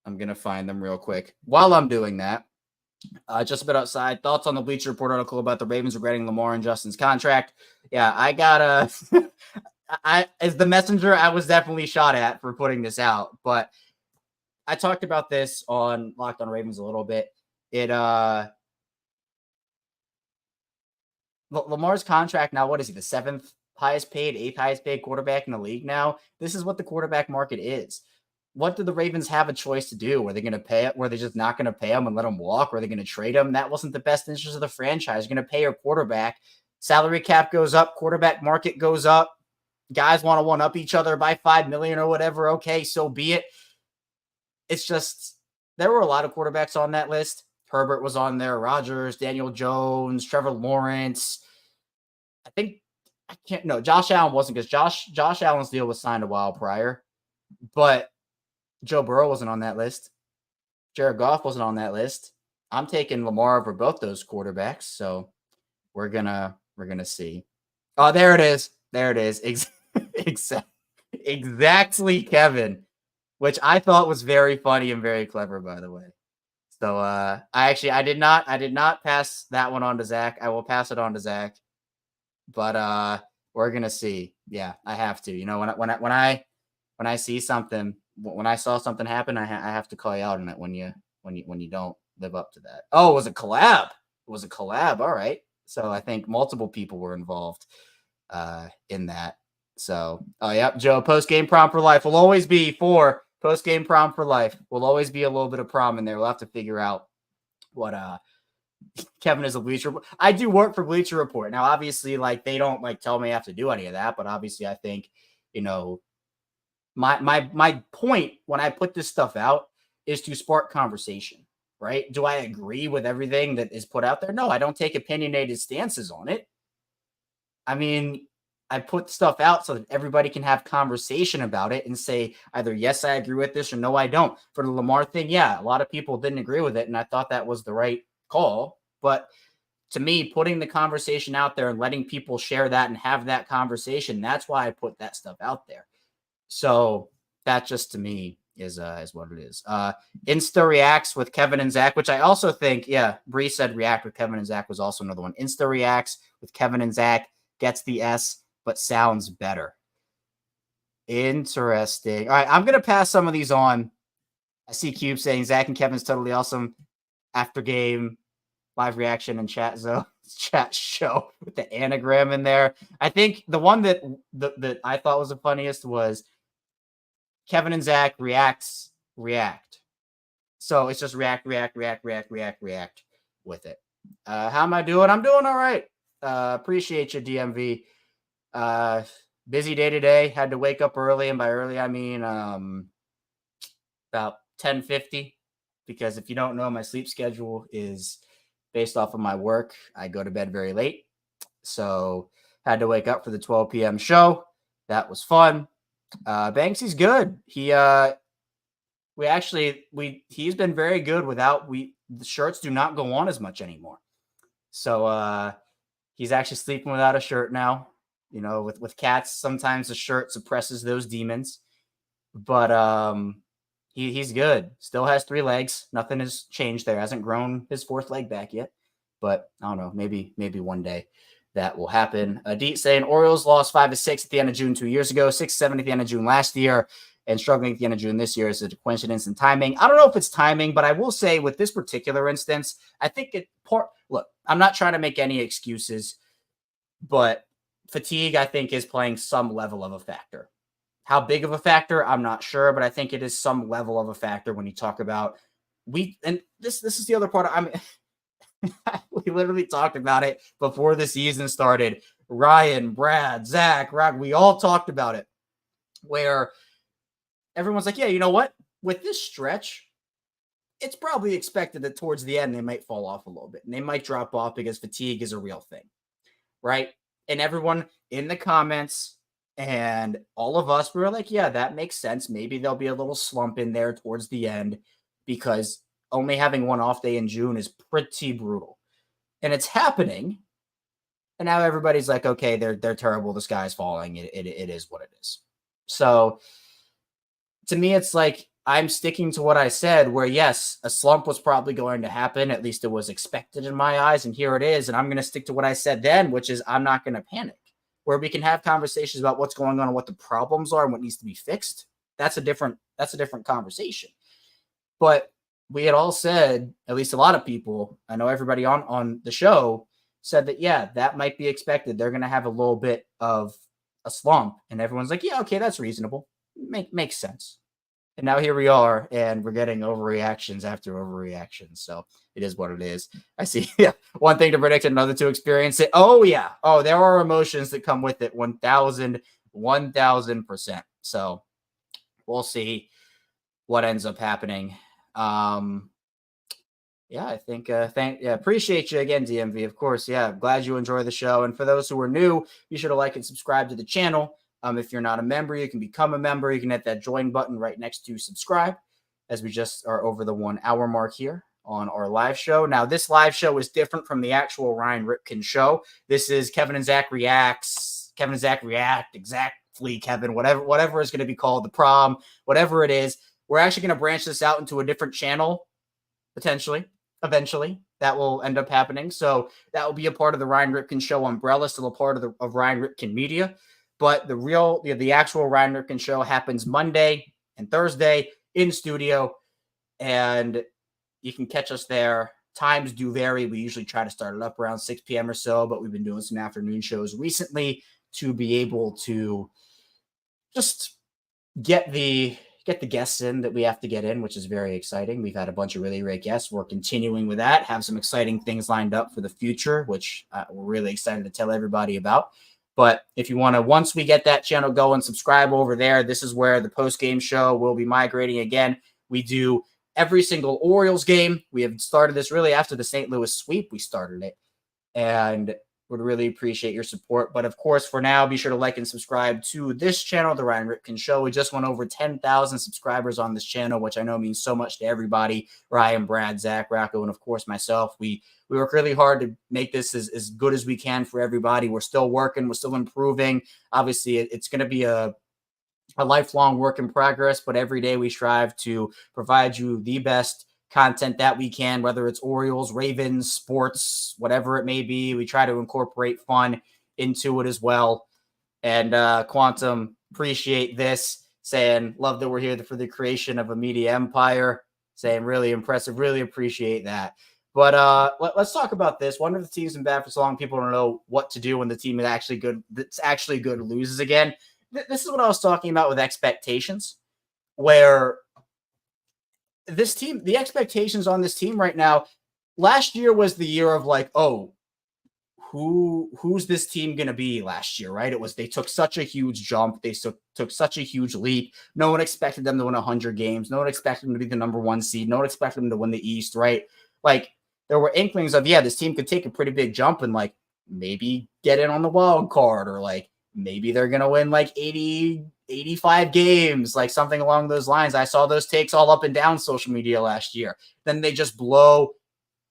I'm gonna find them real quick. While I'm doing that, just a bit outside. Thoughts on the Bleacher Report article about the Ravens regretting Lamar and Justin's contract? Yeah, I got as the messenger, I was definitely shot at for putting this out, but I talked about this on Locked On Ravens a little bit. Lamar's contract now, what is he, the 7th highest paid, 8th highest paid quarterback in the league now? This is what the quarterback market is. What do the Ravens have a choice to do? Were they going to pay it? Were they just not going to pay him and let him walk? Were they going to trade him? That wasn't the best interest of the franchise. You're going to pay your quarterback. Salary cap goes up. Quarterback market goes up. Guys want to one-up each other by $5 million or whatever. Okay, so be it. It's just, there were a lot of quarterbacks on that list. Herbert was on there. Rodgers, Daniel Jones, Trevor Lawrence. Josh Allen wasn't, because Josh Allen's deal was signed a while prior. But Joe Burrow wasn't on that list. Jared Goff wasn't on that list. I'm taking Lamar over both those quarterbacks, so we're gonna see. Oh, there it is. There it is. Exactly, Kevin, which I thought was very funny and very clever, by the way. So I did not pass that one on to Zach. I will pass it on to Zach, but we're gonna see. Yeah, I have to. You know, when I see something. When I saw something happen, I have to call you out on it when you don't live up to that. Oh, it was a collab. All right. So I think multiple people were involved in that. So, oh, yep, Joe, post-game prom for life will always be for post-game prom for life. Will always be a little bit of prom in there. We'll have to figure out what Kevin is a Bleacher. I do work for Bleacher Report. Now, obviously, like, they don't like tell me I have to do any of that, but obviously I think, you know, my point when I put this stuff out is to spark conversation, right? Do I agree with everything that is put out there? No, I don't take opinionated stances on it. I mean, I put stuff out so that everybody can have conversation about it and say either, yes, I agree with this, or no, I don't. For the Lamar thing, yeah, a lot of people didn't agree with it, and I thought that was the right call. But to me, putting the conversation out there and letting people share that and have that conversation, that's why I put that stuff out there. So that just to me is what it is. Insta reacts with Kevin and Zach, which I also think, yeah, Bree said react with Kevin and Zach was also another one. Insta reacts with Kevin and Zach gets the S, but sounds better. Interesting. All right, I'm gonna pass some of these on. I see Cube saying Zach and Kevin's totally awesome. After game live reaction and chat show with the anagram in there. I think the one that I thought was the funniest was Kevin and Zach react. So it's just react with it. How am I doing? I'm doing all right. Appreciate you, DMV. Busy day today. Had to wake up early, and by early I mean about 10:50. Because if you don't know, my sleep schedule is based off of my work. I go to bed very late, so had to wake up for the 12 p.m. show. That was fun. Banksy's good. He's been very good without the shirts do not go on as much anymore. So he's actually sleeping without a shirt now. You know, with cats, sometimes the shirt suppresses those demons. But he's good. Still has 3 legs. Nothing has changed there. Hasn't grown his 4th leg back yet. But I don't know. Maybe one day that will happen. Deet saying Orioles lost 5-6 at the end of June 2 years ago, 6-7 at the end of June last year, and struggling at the end of June this year. Is it a coincidence in timing? I don't know if it's timing, but I will say with this particular instance, I think look, I'm not trying to make any excuses, but fatigue, I think, is playing some level of a factor. How big of a factor, I'm not sure, but I think it is some level of a factor when you talk about and this is the other part. We literally talked about it before the season started. Ryan, Brad, Zach, Rock, we all talked about it, where everyone's like, yeah, you know what? With this stretch, it's probably expected that towards the end they might fall off a little bit, and they might drop off because fatigue is a real thing, right? And everyone in the comments and all of us, we were like, yeah, that makes sense. Maybe there'll be a little slump in there towards the end because only having one off day in June is pretty brutal. And it's happening. And now everybody's like, okay, they're terrible. The sky's falling. It is what it is. So to me, it's like I'm sticking to what I said, where yes, a slump was probably going to happen. At least it was expected in my eyes. And here it is. And I'm going to stick to what I said then, which is I'm not going to panic. Where we can have conversations about what's going on and what the problems are and what needs to be fixed. That's a different conversation. But we had all said, at least a lot of people, I know everybody on the show said that, yeah, that might be expected. They're going to have a little bit of a slump. And everyone's like, yeah, okay, that's reasonable. Makes sense. And now here we are, and we're getting overreactions after overreactions. So it is what it is. I see. Yeah. One thing to predict, another to experience it. Oh, yeah. Oh, there are emotions that come with it. 1000%. So we'll see what ends up happening. Yeah, I think, appreciate you again, DMV. Of course. Yeah. Glad you enjoy the show. And for those who are new, be sure to like and subscribe to the channel. If you're not a member, you can become a member. You can hit that join button right next to subscribe, as we just are over the 1 hour mark here on our live show. Now, this live show is different from the actual Ryan Ripken show. This is Kevin and Zach reacts. Kevin and Zach react. Exactly, Kevin. Whatever is going to be called, the prom, whatever it is. We're actually going to branch this out into a different channel, potentially, eventually. That will end up happening. So that will be a part of the Ryan Ripken show umbrella, still a part of Ryan Ripken Media. But the actual Ryan Ripken show happens Monday and Thursday in studio, and you can catch us there. Times do vary. We usually try to start it up around 6 p.m. or so, but we've been doing some afternoon shows recently to be able to just get the guests in that we have to get in, which is very exciting. We've had a bunch of really great guests. We're continuing with that, have some exciting things lined up for the future, which we're really excited to tell everybody about. But if you want to, once we get that channel going, subscribe over there. This is where the post-game show will be migrating again. We do every single Orioles game. We have started this really after the St. Louis sweep. We started it, and would really appreciate your support. But of course, for now, be sure to like and subscribe to this channel, The Ryan Ripken Show. We just went over 10,000 subscribers on this channel, which I know means so much to everybody. Ryan, Brad, Zach, Rocco, and of course myself. We work really hard to make this as good as we can for everybody. We're still working. We're still improving. Obviously, it's going to be a lifelong work in progress, but every day we strive to provide you the best content that we can, whether it's Orioles, Ravens, sports, whatever it may be. We try to incorporate fun into it as well. And Quantum, appreciate this, saying, love that we're here for the creation of a media empire, saying really impressive, really appreciate that. But let's talk about this. One of the teams in bad for so long, people don't know what to do when the team is actually good. That's actually good loses again. This is what I was talking about with expectations, where this team, the expectations on this team right now, last year was the year of like, oh, who's this team going to be last year, right? It was, they took such a huge jump. They took such a huge leap. No one expected them to win 100 games. No one expected them to be the number 1 seed. No one expected them to win the East, right? Like, there were inklings of, yeah, this team could take a pretty big jump and like maybe get in on the wild card, or like maybe they're going to win like 80, 85 games, like something along those lines. I saw those takes all up and down social media last year. Then they just blow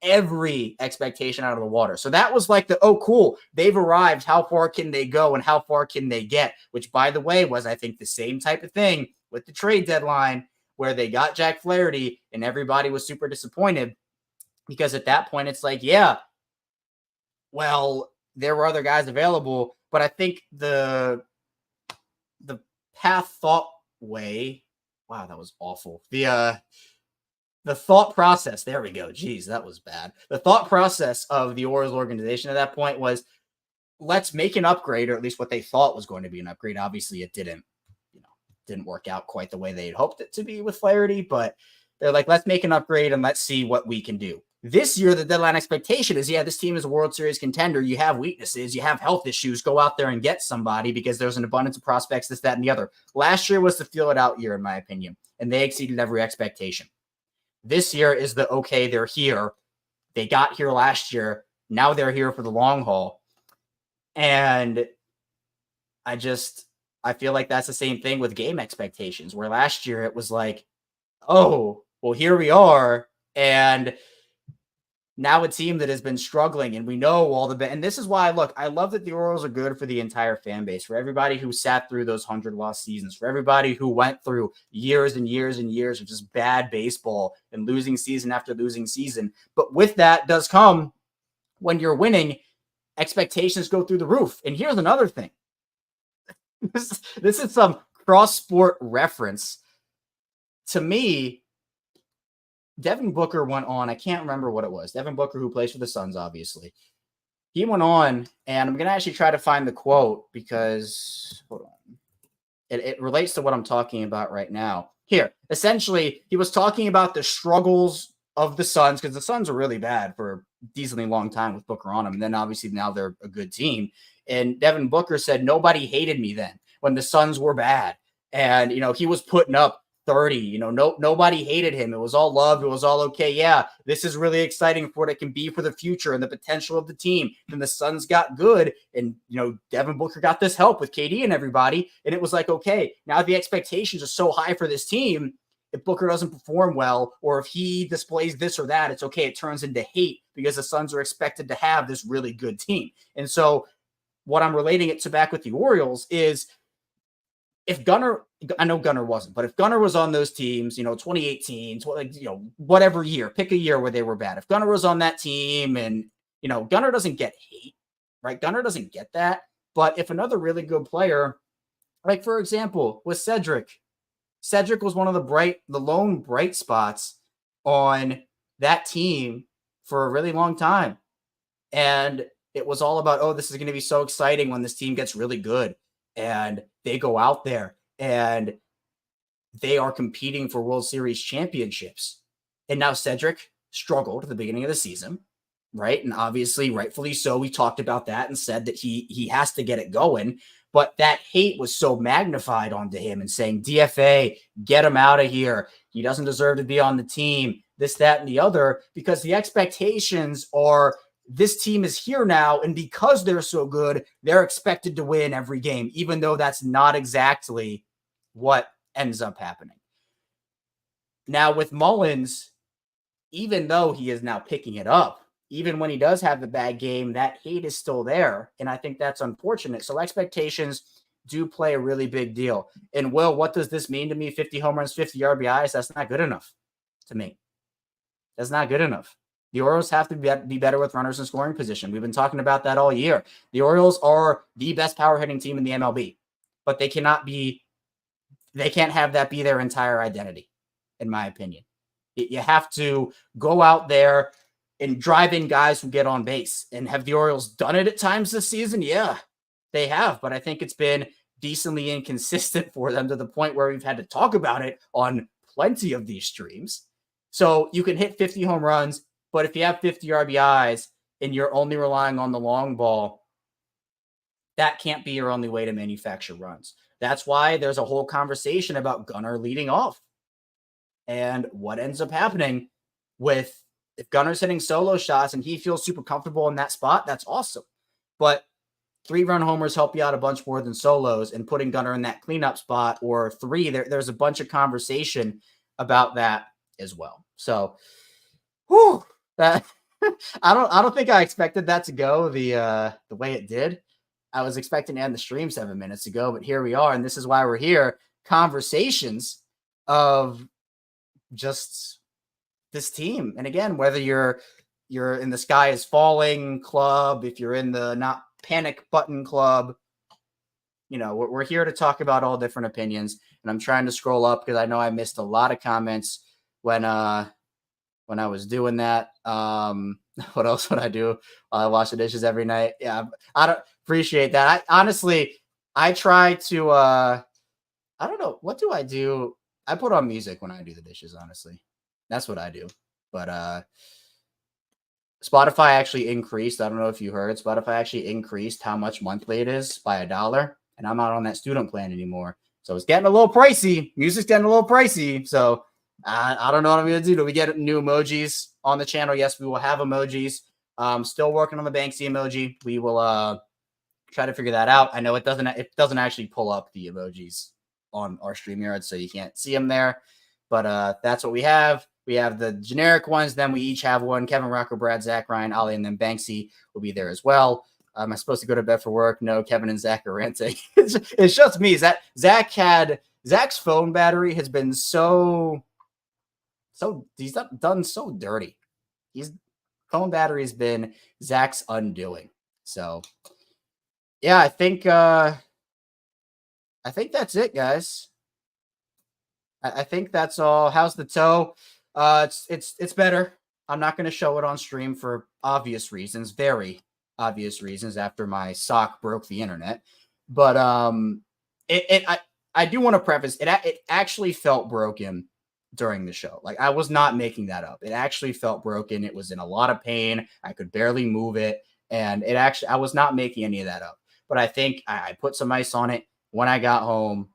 every expectation out of the water. So that was like the, oh, cool, they've arrived. How far can they go and how far can they get? Which, by the way, was, I think, the same type of thing with the trade deadline, where they got Jack Flaherty and everybody was super disappointed, because at that point it's like, yeah, well, there were other guys available, but I think the path thought way, wow, that was awful. The thought process, there we go. Geez, that was bad. The thought process of the Orioles organization at that point was, let's make an upgrade, or at least what they thought was going to be an upgrade. Obviously, it didn't work out quite the way they had hoped it to be with Flaherty, but they're like, let's make an upgrade and let's see what we can do. This year, the deadline expectation is, yeah, this team is a World Series contender. You have weaknesses. You have health issues. Go out there and get somebody, because there's an abundance of prospects, this, that, and the other. Last year was the feel it out year, in my opinion, and they exceeded every expectation. This year is the, okay, they're here. They got here last year. Now they're here for the long haul. And I feel like that's the same thing with game expectations, where last year it was like, oh, well, here we are. And now a team that has been struggling, and we know all the, and this is why, look, I love that the Orioles are good for the entire fan base, for everybody who sat through those 100-loss seasons, for everybody who went through years and years and years of just bad baseball and losing season after losing season. But with that does come, when you're winning, expectations go through the roof. And here's another thing. This is some cross-sport reference. To me, Devin Booker went on, I can't remember what it was. Devin Booker, who plays for the Suns, obviously. He went on, and I'm going to actually try to find the quote, because, hold on, it relates to what I'm talking about right now. Here, essentially, he was talking about the struggles of the Suns, because the Suns are really bad for a decently long time with Booker on them, and then obviously now they're a good team. And Devin Booker said, nobody hated me then when the Suns were bad. And, he was putting up 30, nobody hated him. It was all love. It was all okay. Yeah, this is really exciting for what it can be for the future and the potential of the team. Then the Suns got good, and, Devin Booker got this help with KD and everybody. And it was like, okay, now the expectations are so high for this team. If Booker doesn't perform well, or if he displays this or that, it's okay. It turns into hate, because the Suns are expected to have this really good team. And so what I'm relating it to back with the Orioles is, if Gunnar, I know Gunnar wasn't, but if Gunnar was on those teams, 2018, whatever year, pick a year where they were bad. If Gunnar was on that team, and, Gunnar doesn't get hate, right? Gunnar doesn't get that. But if another really good player, like, for example, with Cedric was one of the lone bright spots on that team for a really long time. And it was all about, oh, this is going to be so exciting when this team gets really good. And they go out there and they are competing for World Series championships. And now Cedric struggled at the beginning of the season. right? And obviously, rightfully so, we talked about that and said that he has to get it going. But that hate was so magnified onto him and saying, DFA, get him out of here. He doesn't deserve to be on the team, this, that, and the other, because the expectations are this team is here now. And because they're so good, they're expected to win every game, even though that's not exactly what ends up happening. Now with Mullins, even though he is now picking it up, even when he does have the bad game, that hate is still there. And I think that's unfortunate. So expectations do play a really big deal. And Will, what does this mean to me? 50 home runs, 50 RBIs. That's not good enough to me. That's not good enough. The Orioles have to be better with runners in scoring position. We've been talking about that all year. The Orioles are the best power hitting team in the MLB, but they can't have that be their entire identity, in my opinion. You have to go out there and drive in guys who get on base. And have the Orioles done it at times this season? Yeah, they have. But I think it's been decently inconsistent for them to the point where we've had to talk about it on plenty of these streams. So you can hit 50 home runs, but if you have 50 RBIs and you're only relying on the long ball, that can't be your only way to manufacture runs. That's why there's a whole conversation about Gunnar leading off. And what ends up happening with if Gunnar's hitting solo shots and he feels super comfortable in that spot, that's awesome. But 3-run homers help you out a bunch more than solos, and putting Gunnar in that cleanup spot or 3, there's a bunch of conversation about that as well. So, that I don't think I expected that to go the way it did. I was expecting to end the stream 7 minutes ago, but here we are, and this is why we're here. Conversations of just this team. And again, whether you're in the sky is falling club, if you're in the not panic button club, we're here to talk about all different opinions. And I'm trying to scroll up because I know I missed a lot of comments when I was doing that. What else would I do? I wash the dishes every night. Yeah, I don't appreciate that. I try to, I don't know. What do I do? I put on music when I do the dishes, honestly. That's what I do. But Spotify actually increased. I don't know if you heard. Spotify actually increased how much monthly it is by $1. And I'm not on that student plan anymore. So it's getting a little pricey. Music's getting a little pricey. So I don't know what I'm going to do. Do we get new emojis on the channel? Yes, we will have emojis. Still working on the Banksy emoji. We will try to figure that out. I know it doesn't actually pull up the emojis on our StreamYard, so you can't see them there. But that's what we have. We have the generic ones. Then we each have one. Kevin, Rocco, Brad, Zach, Ryan, Ollie, and then Banksy will be there as well. Am I supposed to go to bed for work? No, Kevin and Zach are ranting. It's just me. Zach's phone battery has been so he's done so dirty. His phone battery has been Zach's undoing. So yeah, I think that's it, guys. I think that's all. How's the toe? It's better. I'm not going to show it on stream for obvious reasons, very obvious reasons. After my sock broke the internet, but I do want to preface it actually felt broken during the show. Like, I was not making that up. It actually felt broken. It was in a lot of pain. I could barely move it, and I was not making any of that up. But I think I put some ice on it when I got home,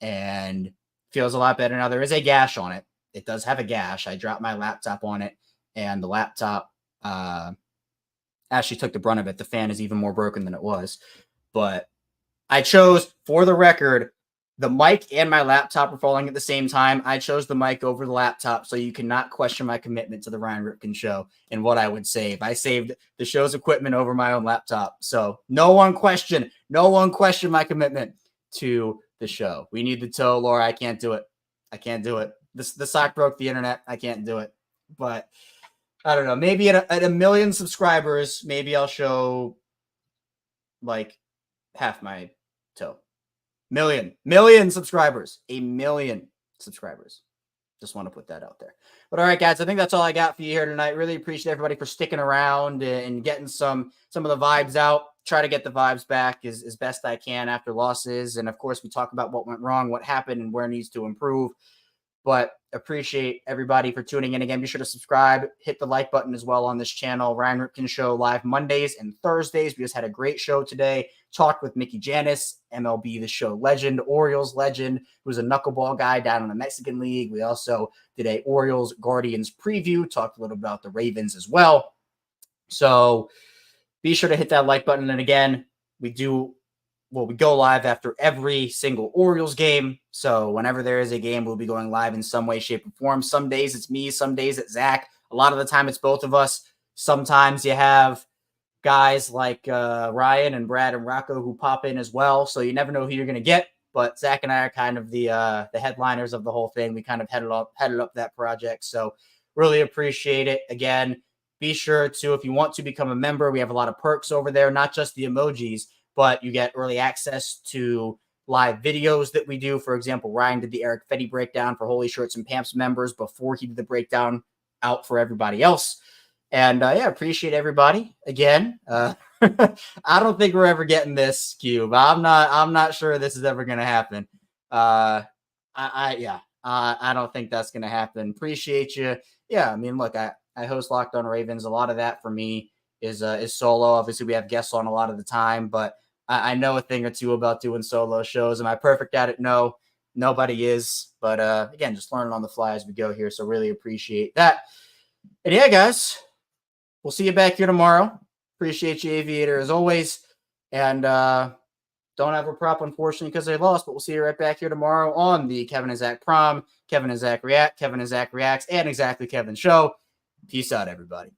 and feels a lot better now. There is a gash on it. It does have a gash. I dropped my laptop on it, and the laptop actually took the brunt of it. The fan is even more broken than it was. But I chose, for the record, the mic and my laptop were falling at the same time. I chose the mic over the laptop, so you cannot question my commitment to the Ryan Ripken show and what I would save. I saved the show's equipment over my own laptop. So no one question my commitment to the show. We need the toe, Laura. I can't do it. The sock broke the internet. I can't do it. But I don't know. Maybe at a million subscribers, maybe I'll show like half my toe. Million subscribers. 1 million subscribers. Just want to put that out there. But all right, guys, I think that's all I got for you here tonight. Really appreciate everybody for sticking around and getting some of the vibes out. Try to get the vibes back as best I can after losses. And of course, we talk about what went wrong, what happened, and where it needs to improve. But appreciate everybody for tuning in again. Be sure to subscribe, hit the like button as well on this channel. Ryan Ripken Show live Mondays and Thursdays. We just had a great show today. Talked with Mickey Janis, MLB The Show legend, Orioles legend, who's a knuckleball guy down in the Mexican League. We also did a Orioles Guardians preview, talked a little about the Ravens as well. So be sure to hit that like button. And again, we go live after every single Orioles game. So whenever there is a game, we'll be going live in some way, shape, or form. Some days it's me, some days it's Zach. A lot of the time it's both of us. Sometimes you have guys like Ryan and Brad and Rocco who pop in as well. So you never know who you're going to get. But Zach and I are kind of the headliners of the whole thing. We kind of headed up that project. So really appreciate it. Again, be sure to, if you want to become a member, we have a lot of perks over there, not just the emojis, but you get early access to live videos that we do. For example, Ryan did the Eric Fetty breakdown for Holy Shirts and Pamps members before he did the breakdown out for everybody else. And appreciate everybody again. I don't think we're ever getting this, Cube. I'm not sure this is ever going to happen. I don't think that's going to happen. Appreciate you. Yeah. I mean, look, I host Locked On Ravens. A lot of that for me is solo. Obviously we have guests on a lot of the time, but I know a thing or two about doing solo shows. Am I perfect at it? No, nobody is. But again, just learning on the fly as we go here. So really appreciate that. And yeah, guys, we'll see you back here tomorrow. Appreciate you, Aviator, as always. And don't have a prop, unfortunately, because they lost. But we'll see you right back here tomorrow on the Kevin and Zach Prom, Kevin and Zach React, Kevin and Zach Reacts, and Exactly Kevin Show. Peace out, everybody.